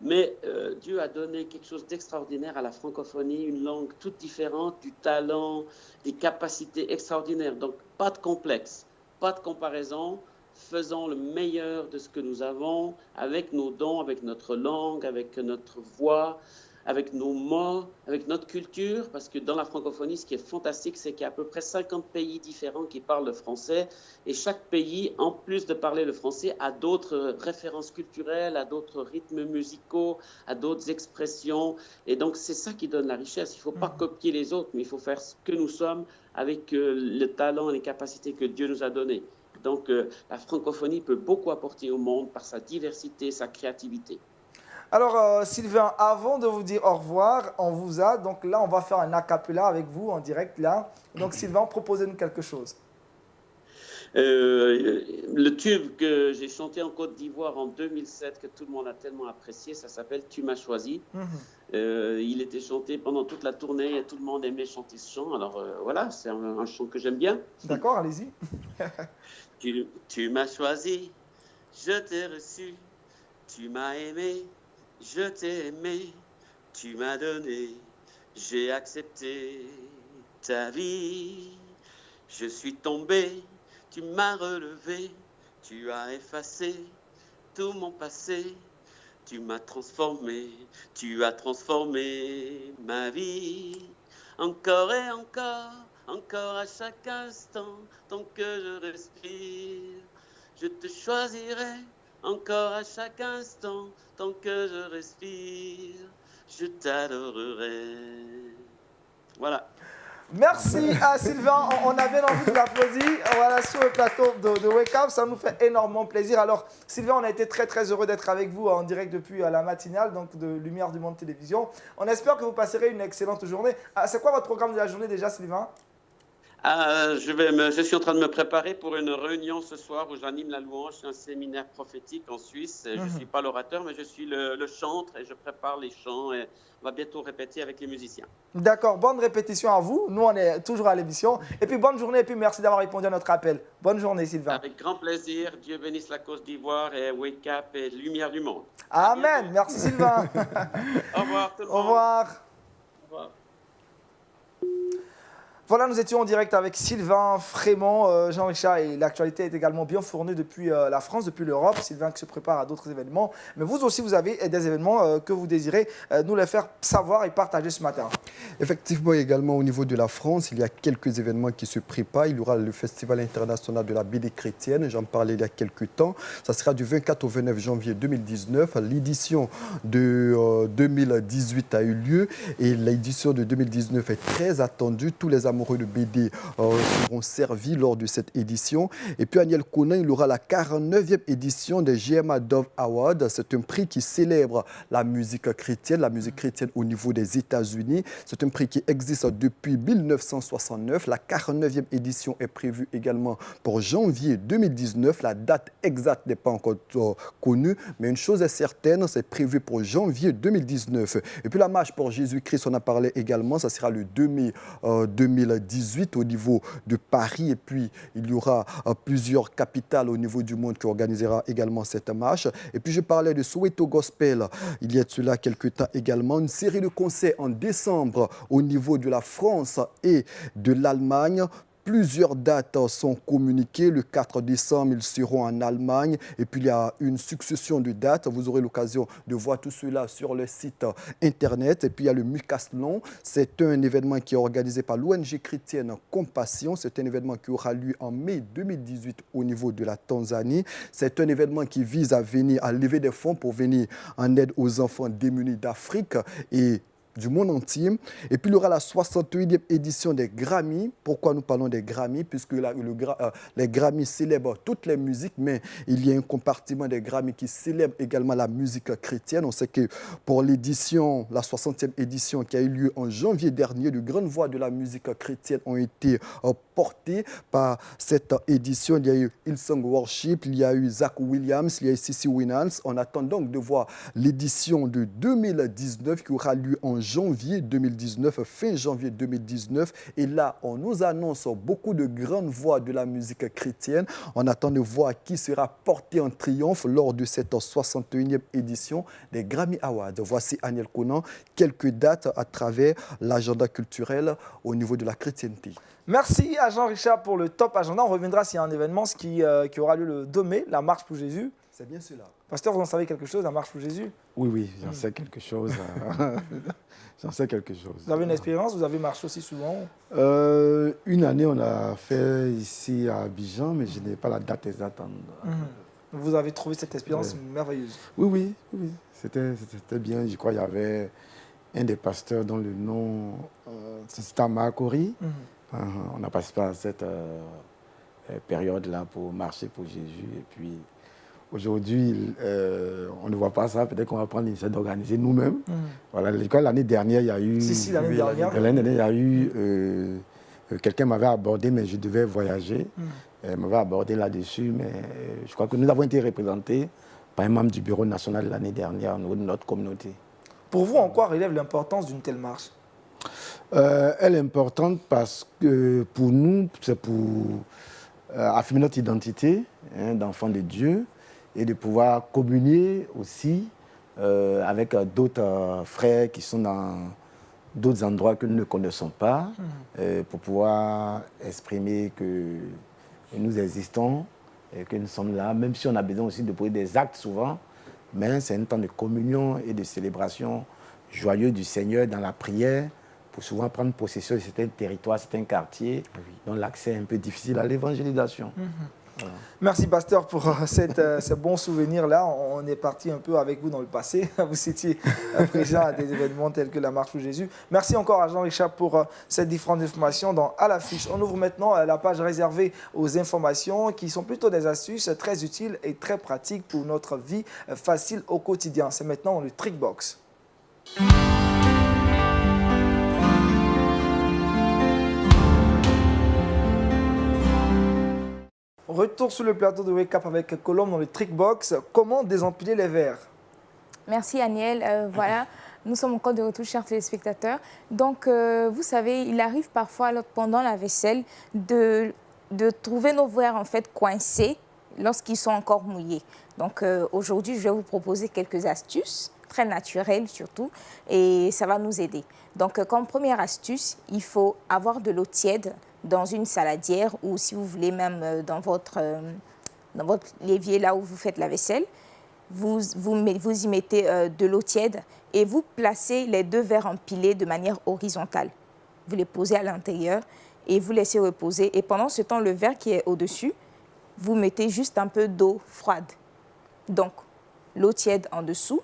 Mais Dieu a donné quelque chose d'extraordinaire à la francophonie, une langue toute différente, du talent, des capacités extraordinaires. Donc, pas de complexe, pas de comparaison. Faisons le meilleur de ce que nous avons avec nos dons, avec notre langue, avec notre voix, avec nos mots, avec notre culture, parce que dans la francophonie, ce qui est fantastique, c'est qu'il y a à peu près 50 pays différents qui parlent le français, et chaque pays, en plus de parler le français, a d'autres références culturelles, a d'autres rythmes musicaux, a d'autres expressions, et donc c'est ça qui donne la richesse. Il ne faut pas copier les autres, mais il faut faire ce que nous sommes avec le talent et les capacités que Dieu nous a données. Donc la francophonie peut beaucoup apporter au monde par sa diversité, sa créativité. Alors, Sylvain, avant de vous dire au revoir, on vous a. Donc là, on va faire un acapella avec vous en direct là. Donc, Sylvain, proposez-nous quelque chose. Le tube que j'ai chanté en Côte d'Ivoire en 2007, que tout le monde a tellement apprécié, ça s'appelle « Tu m'as choisi ». Il était chanté pendant toute la tournée et tout le monde aimait chanter ce chant. Alors voilà, c'est un chant que j'aime bien. D'accord, allez-y. Tu m'as choisi, je t'ai reçu, tu m'as aimé, je t'ai aimé, tu m'as donné, j'ai accepté ta vie. Je suis tombé, tu m'as relevé, tu as effacé tout mon passé, tu m'as transformé, tu as transformé ma vie. Encore et encore, encore à chaque instant, tant que je respire, je te choisirai. Encore à chaque instant, tant que je respire, je t'adorerai. Voilà. Merci à Sylvain. On a bien envie de l'applaudir. Voilà, sur le plateau de Wake Up, ça nous fait énormément plaisir. Alors, Sylvain, on a été très, très heureux d'être avec vous en direct depuis la matinale, donc de Lumière du Monde Télévision. On espère que vous passerez une excellente journée. C'est quoi votre programme de la journée déjà, Sylvain? Je suis en train de me préparer pour une réunion ce soir où j'anime la louange. C'est un séminaire prophétique en Suisse. Je ne suis pas l'orateur, mais je suis le chantre et je prépare les chants. Et on va bientôt répéter avec les musiciens. D'accord, bonne répétition à vous. Nous, on est toujours à l'émission. Et puis, bonne journée et puis merci d'avoir répondu à notre appel. Bonne journée, Sylvain. Avec grand plaisir. Dieu bénisse la Côte d'Ivoire et Wake Up et Lumière du Monde. Amen. Merci, Sylvain. Au revoir tout le monde. Au revoir. Au revoir. Voilà, nous étions en direct avec Sylvain Frémont, Jean-Richard, et l'actualité est également bien fournie depuis la France, depuis l'Europe. Sylvain qui se prépare à d'autres événements. Mais vous aussi, vous avez des événements que vous désirez nous les faire savoir et partager ce matin. Effectivement, également au niveau de la France, il y a quelques événements qui se préparent. Il y aura le Festival international de la BD chrétienne, j'en parlais il y a quelques temps. Ça sera du 24 au 29 janvier 2019. L'édition de 2018 a eu lieu et l'édition de 2019 est très attendue. Tous les amoureux de BD seront servis lors de cette édition. Et puis, Aniel Konan, il aura la 49e édition des GMA Dove Awards. C'est un prix qui célèbre la musique chrétienne au niveau des États-Unis. C'est un prix qui existe depuis 1969. La 49e édition est prévue également pour janvier 2019. La date exacte n'est pas encore connue, mais une chose est certaine, c'est prévu pour janvier 2019. Et puis la marche pour Jésus-Christ, on a parlé également, ça sera le 2 mai 2018 au niveau de Paris. Et puis il y aura plusieurs capitales au niveau du monde qui organisera également cette marche. Et puis je parlais de Soweto Gospel, il y a de cela quelques temps également, une série de concerts en décembre au niveau de la France et de l'Allemagne. Plusieurs dates sont communiquées. Le 4 décembre, ils seront en Allemagne. Et puis, il y a une succession de dates. Vous aurez l'occasion de voir tout cela sur le site Internet. Et puis, il y a le Mucaslon. C'est un événement qui est organisé par l'ONG chrétienne Compassion. C'est un événement qui aura lieu en mai 2018 au niveau de la Tanzanie. C'est un événement qui vise à lever des fonds pour venir en aide aux enfants démunis d'Afrique. Et du monde entier. Et puis, il y aura la 61e édition des Grammy. Pourquoi nous parlons des Grammy? Puisque les Grammy célèbrent toutes les musiques, mais il y a un compartiment des Grammy qui célèbre également la musique chrétienne. On sait que pour l'édition, la 60e édition qui a eu lieu en janvier dernier, de grandes voix de la musique chrétienne ont été portées par cette édition. Il y a eu Hillsong Worship, il y a eu Zach Williams, il y a eu CeCe Winans. On attend donc de voir l'édition de 2019 qui aura lieu en janvier 2019, fin janvier 2019. Et là, on nous annonce beaucoup de grandes voix de la musique chrétienne. On attend de voir qui sera porté en triomphe lors de cette 61e édition des Grammy Awards. Voici Aniel Conan, quelques dates à travers l'agenda culturel au niveau de la chrétienté. Merci à Jean-Richard pour le top agenda. On reviendra s'il y a un événement qui aura lieu le 2 mai, la Marche pour Jésus. C'est bien cela. Pasteur, vous en savez quelque chose, la Marche pour Jésus? Oui, j'en sais quelque chose. J'en sais quelque chose. Vous avez une expérience? Vous avez marché aussi souvent? Une année, on a fait ici à Abidjan, mais je n'ai pas la date exacte. Vous avez trouvé cette expérience merveilleuse? Oui. C'était bien. Je crois qu'il y avait un des pasteurs dont le nom, c'était à Makori. On a participé à cette période-là pour marcher pour Jésus. Et puis, aujourd'hui, on ne voit pas ça. Peut-être qu'on va prendre l'initiative d'organiser nous-mêmes. Voilà, l'année dernière, il y a eu... l'année dernière. L'année dernière, il y a eu... quelqu'un m'avait abordé, mais je devais voyager. Elle m'avait abordé là-dessus, mais je crois que nous avons été représentés par un membre du bureau national l'année dernière au niveau de notre communauté. Pour vous, en quoi relève l'importance d'une telle marche? Elle est importante parce que pour nous, c'est pour affirmer notre identité d'enfant de Dieu et de pouvoir communier aussi avec d'autres frères qui sont dans d'autres endroits que nous ne connaissons pas, pour pouvoir exprimer que nous existons et que nous sommes là, même si on a besoin aussi de poser des actes souvent, mais c'est un temps de communion et de célébration joyeux du Seigneur dans la prière, pour souvent prendre possession de certains territoires, certains quartiers, dont l'accès est un peu difficile à l'évangélisation. Voilà. Merci, pasteur, pour ce bon souvenir-là. On est parti un peu avec vous dans le passé. Vous étiez présent à des événements tels que la Marche pour Jésus. Merci encore à Jean-Richard pour ces différentes informations dans À l'affiche. On ouvre maintenant la page réservée aux informations qui sont plutôt des astuces très utiles et très pratiques pour notre vie facile au quotidien. C'est maintenant le Trickbox. Retour sur le plateau de Wake Up avec Colombe dans le Trickbox. Comment désempiler les verres? Merci Aniel. Voilà, nous sommes encore de retour, chers téléspectateurs. Donc, vous savez, il arrive parfois pendant la vaisselle de trouver nos verres en fait coincés lorsqu'ils sont encore mouillés. Donc, aujourd'hui, je vais vous proposer quelques astuces, très naturelles surtout, et ça va nous aider. Donc, comme première astuce, il faut avoir de l'eau tiède dans une saladière ou si vous voulez même dans votre l'évier là où vous faites la vaisselle. Vous y mettez de l'eau tiède et vous placez les deux verres empilés de manière horizontale. Vous les posez à l'intérieur et vous laissez reposer. Et pendant ce temps, le verre qui est au-dessus, vous mettez juste un peu d'eau froide. Donc, l'eau tiède en dessous,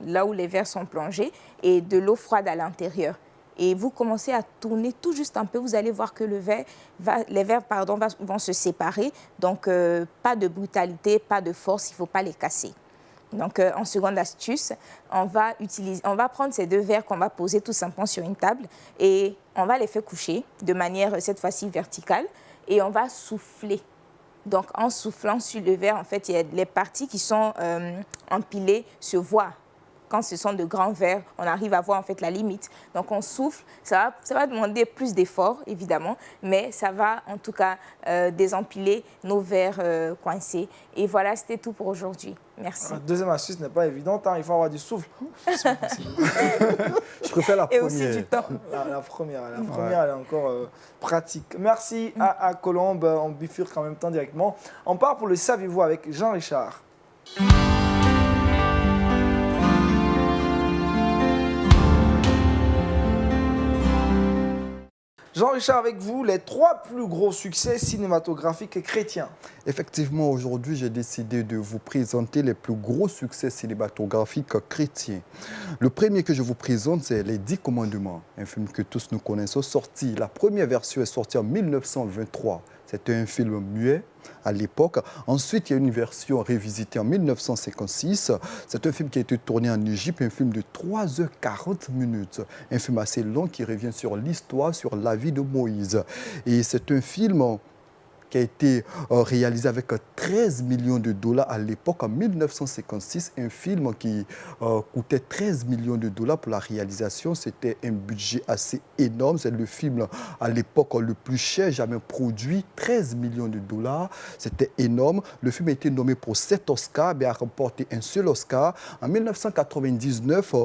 là où les verres sont plongés, et de l'eau froide à l'intérieur. Et vous commencez à tourner tout juste un peu, vous allez voir que les verres vont se séparer. Donc, pas de brutalité, pas de force, il ne faut pas les casser. Donc, en seconde astuce, on va prendre ces deux verres qu'on va poser tout simplement sur une table et on va les faire coucher de manière, cette fois-ci, verticale. Et on va souffler. Donc, en soufflant sur le verre, en fait, il y a les parties qui sont empilées se voient. Quand ce sont de grands verres, on arrive à voir en fait la limite. Donc on souffle, ça va demander plus d'efforts évidemment, mais ça va en tout cas désempiler nos verres coincés. Et voilà, c'était tout pour aujourd'hui. Merci. La deuxième astuce n'est pas évidente, hein. Il faut avoir du souffle. Je préfère la Et première. aussi du temps. La première, elle est encore pratique. Merci à Colombe, on bifurque en même temps directement. On part pour le Saviez-vous avec Jean-Richard. Jean-Richard, avec vous, les 3 plus gros succès cinématographiques chrétiens. Effectivement, aujourd'hui, j'ai décidé de vous présenter les plus gros succès cinématographiques chrétiens. Le premier que je vous présente, c'est Les 10 Commandements, un film que tous nous connaissons, sorti. La première version est sortie en 1923. C'était un film muet à l'époque. Ensuite, il y a une version révisitée en 1956. C'est un film qui a été tourné en Égypte, un film de 3h40 minutes. Un film assez long qui revient sur l'histoire, sur la vie de Moïse. Et c'est un film qui a été réalisé avec 13 millions de dollars à l'époque, en 1956. Un film qui coûtait 13 millions de dollars pour la réalisation. C'était un budget assez énorme. C'est le film à l'époque le plus cher jamais produit, 13 millions de dollars. C'était énorme. Le film a été nommé pour 7 Oscars, mais a remporté un seul Oscar. En 1999,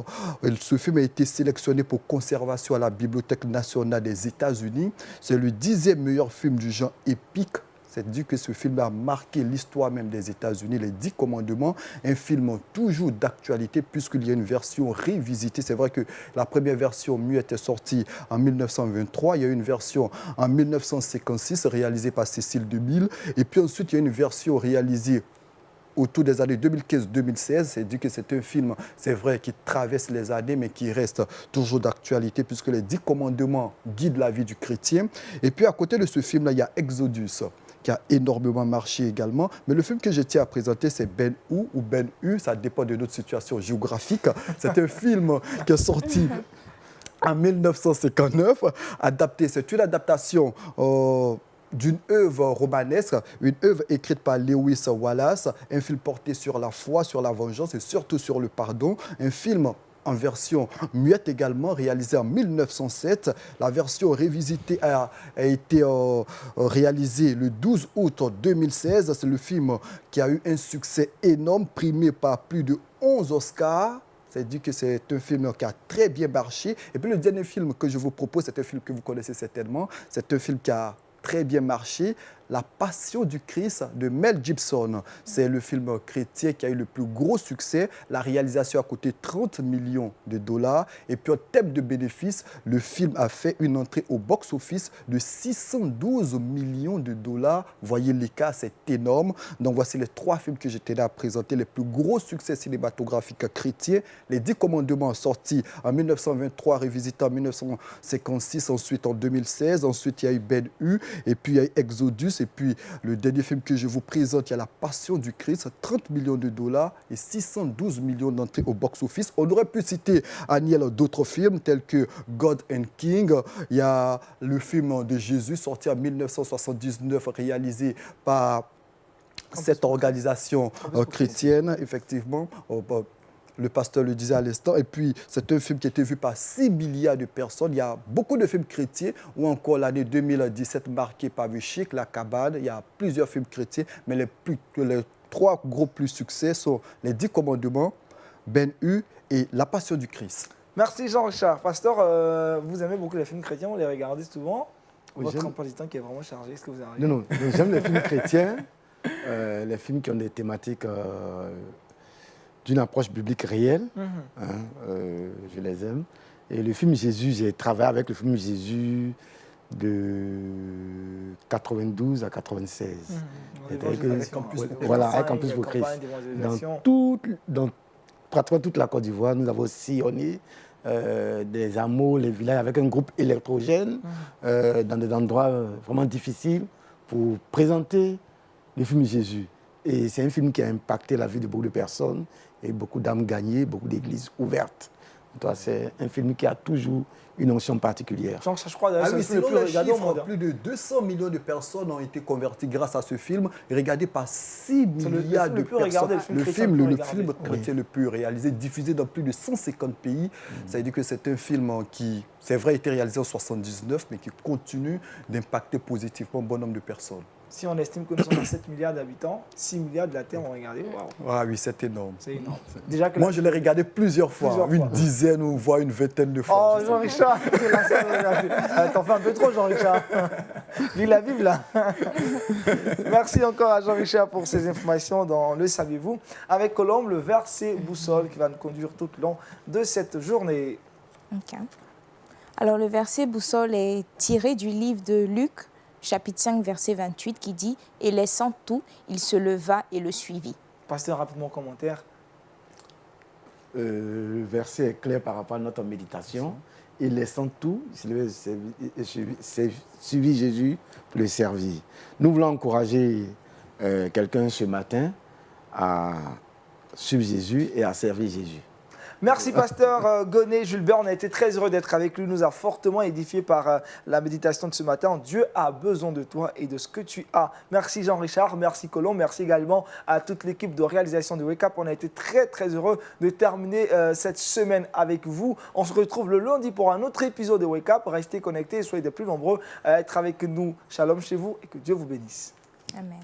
ce film a été sélectionné pour conservation à la Bibliothèque nationale des États-Unis. C'est le 10e meilleur film du genre épique. C'est dit que ce film a marqué l'histoire même des États-Unis, Les 10 Commandements, un film toujours d'actualité puisqu'il y a une version révisitée. C'est vrai que la première version muette est sortie en 1923, il y a une version en 1956 réalisée par Cécile DeMille, et puis ensuite il y a une version réalisée autour des années 2015-2016. C'est dit que c'est un film, c'est vrai, qui traverse les années, mais qui reste toujours d'actualité, puisque les 10 commandements guident la vie du chrétien. Et puis, à côté de ce film-là, il y a Exodus, qui a énormément marché également. Mais le film que je tiens à présenter, c'est Ben-Hur ou Ben-Hur, ça dépend de notre situation géographique. C'est un film qui est sorti en 1959, adapté. C'est une adaptation d'une œuvre romanesque, une œuvre écrite par Lewis Wallace, un film porté sur la foi, sur la vengeance et surtout sur le pardon, un film en version muette également, réalisé en 1907. La version révisitée a été réalisée le 12 août 2016. C'est le film qui a eu un succès énorme, primé par plus de 11 Oscars. C'est dit que c'est un film qui a très bien marché. Et puis le dernier film que je vous propose, c'est un film que vous connaissez certainement. C'est un film qui a très bien marché, La Passion du Christ de Mel Gibson. C'est le film chrétien qui a eu le plus gros succès. La réalisation a coûté 30 millions de dollars. Et puis en termes de bénéfices, le film a fait une entrée au box-office de 612 millions de dollars. Vous voyez l'écart, c'est énorme. Donc voici les 3 films que j'étais là à présenter, les plus gros succès cinématographiques chrétiens. Les 10 commandements sortis en 1923, révisités en 1956, ensuite en 2016. Ensuite, il y a eu Ben-Hur, et puis il y a eu Exodus. Et puis, le dernier film que je vous présente, il y a La Passion du Christ, 30 millions de dollars et 612 millions d'entrées au box-office. On aurait pu citer, Aniel, d'autres films tels que God and King. Il y a le film de Jésus, sorti en 1979, réalisé par cette organisation chrétienne, effectivement. Le pasteur le disait à l'instant. Et puis, c'est un film qui a été vu par 6 milliards de personnes. Il y a beaucoup de films chrétiens, ou encore l'année 2017 marquée par le Chic, La Cabane. Il y a plusieurs films chrétiens, mais les 3 gros plus succès sont Les 10 Commandements, Ben-Hur et La Passion du Christ. Merci Jean-Richard. Pasteur, vous aimez beaucoup les films chrétiens, vous les regardez souvent. Oui, Votre j'aime. emploi du temps qui est vraiment chargé, est-ce que vous arrivez? Non, j'aime les films chrétiens, les films qui ont des thématiques d'une approche biblique réelle. Je les aime. Et le film Jésus, j'ai travaillé avec le film Jésus de 92 à 96. Avec Campus pour Voilà, Christ, avec Campus pour campagne Christ. d'évangélisation. Dans pratiquement toute la Côte d'Ivoire, nous avons sillonné des hameaux, les villages, avec un groupe électrogène, dans des endroits vraiment difficiles pour présenter le film Jésus. Et c'est un film qui a impacté la vie de beaucoup de personnes et beaucoup d'âmes gagnées, beaucoup d'églises ouvertes. Donc, c'est un film qui a toujours une onction particulière. Jean, je crois d'ailleurs, Ah oui, c'est le sinon plus les regardé au chiffres, monde. plus de 200 millions de personnes ont été converties grâce à ce film, regardé par 6 C'est le milliards film de le plus personnes. regardé, le film chrétien le plus regardé. film chrétien le plus réalisé, diffusé dans plus de 150 pays. Ça veut dire que c'est un film qui, c'est vrai, a été réalisé en 79, mais qui continue d'impacter positivement un bon nombre de personnes. Si on estime que nous sommes à 7 milliards d'habitants, 6 milliards de la Terre ont regardé. Waouh, Ah oui, c'est énorme. c'est énorme. Déjà que Moi, je l'ai regardé plusieurs fois, Plusieurs une fois. dizaine ou voire une vingtaine de fois. Oh, Jean-Richard, c'est la seule. T'en fais un peu trop, Jean-Richard. Lis la Bible, là. Merci encore à Jean-Richard pour ces informations dans Le Saviez-vous. Avec Colombe, le verset boussole qui va nous conduire tout le long de cette journée. Ok. Alors, le verset boussole est tiré du livre de Luc, chapitre 5, verset 28, qui dit « Et laissant tout, il se leva et le suivit. » Pasteur, rapidement, commentaire. Le verset est clair par rapport à notre méditation. Et laissant tout, il s'est levé et suivi Jésus pour le servir. Nous voulons encourager quelqu'un ce matin à suivre Jésus et à servir Jésus. Merci pasteur Gonnet, Jules Bert, on a été très heureux d'être avec lui, il nous a fortement édifié par la méditation de ce matin. Dieu a besoin de toi et de ce que tu as. Merci Jean-Richard, merci Colomb, merci également à toute l'équipe de réalisation de Wake Up. On a été très heureux de terminer cette semaine avec vous. On se retrouve le lundi pour un autre épisode de Wake Up. Restez connectés et soyez de plus nombreux à être avec nous. Shalom chez vous et que Dieu vous bénisse. Amen.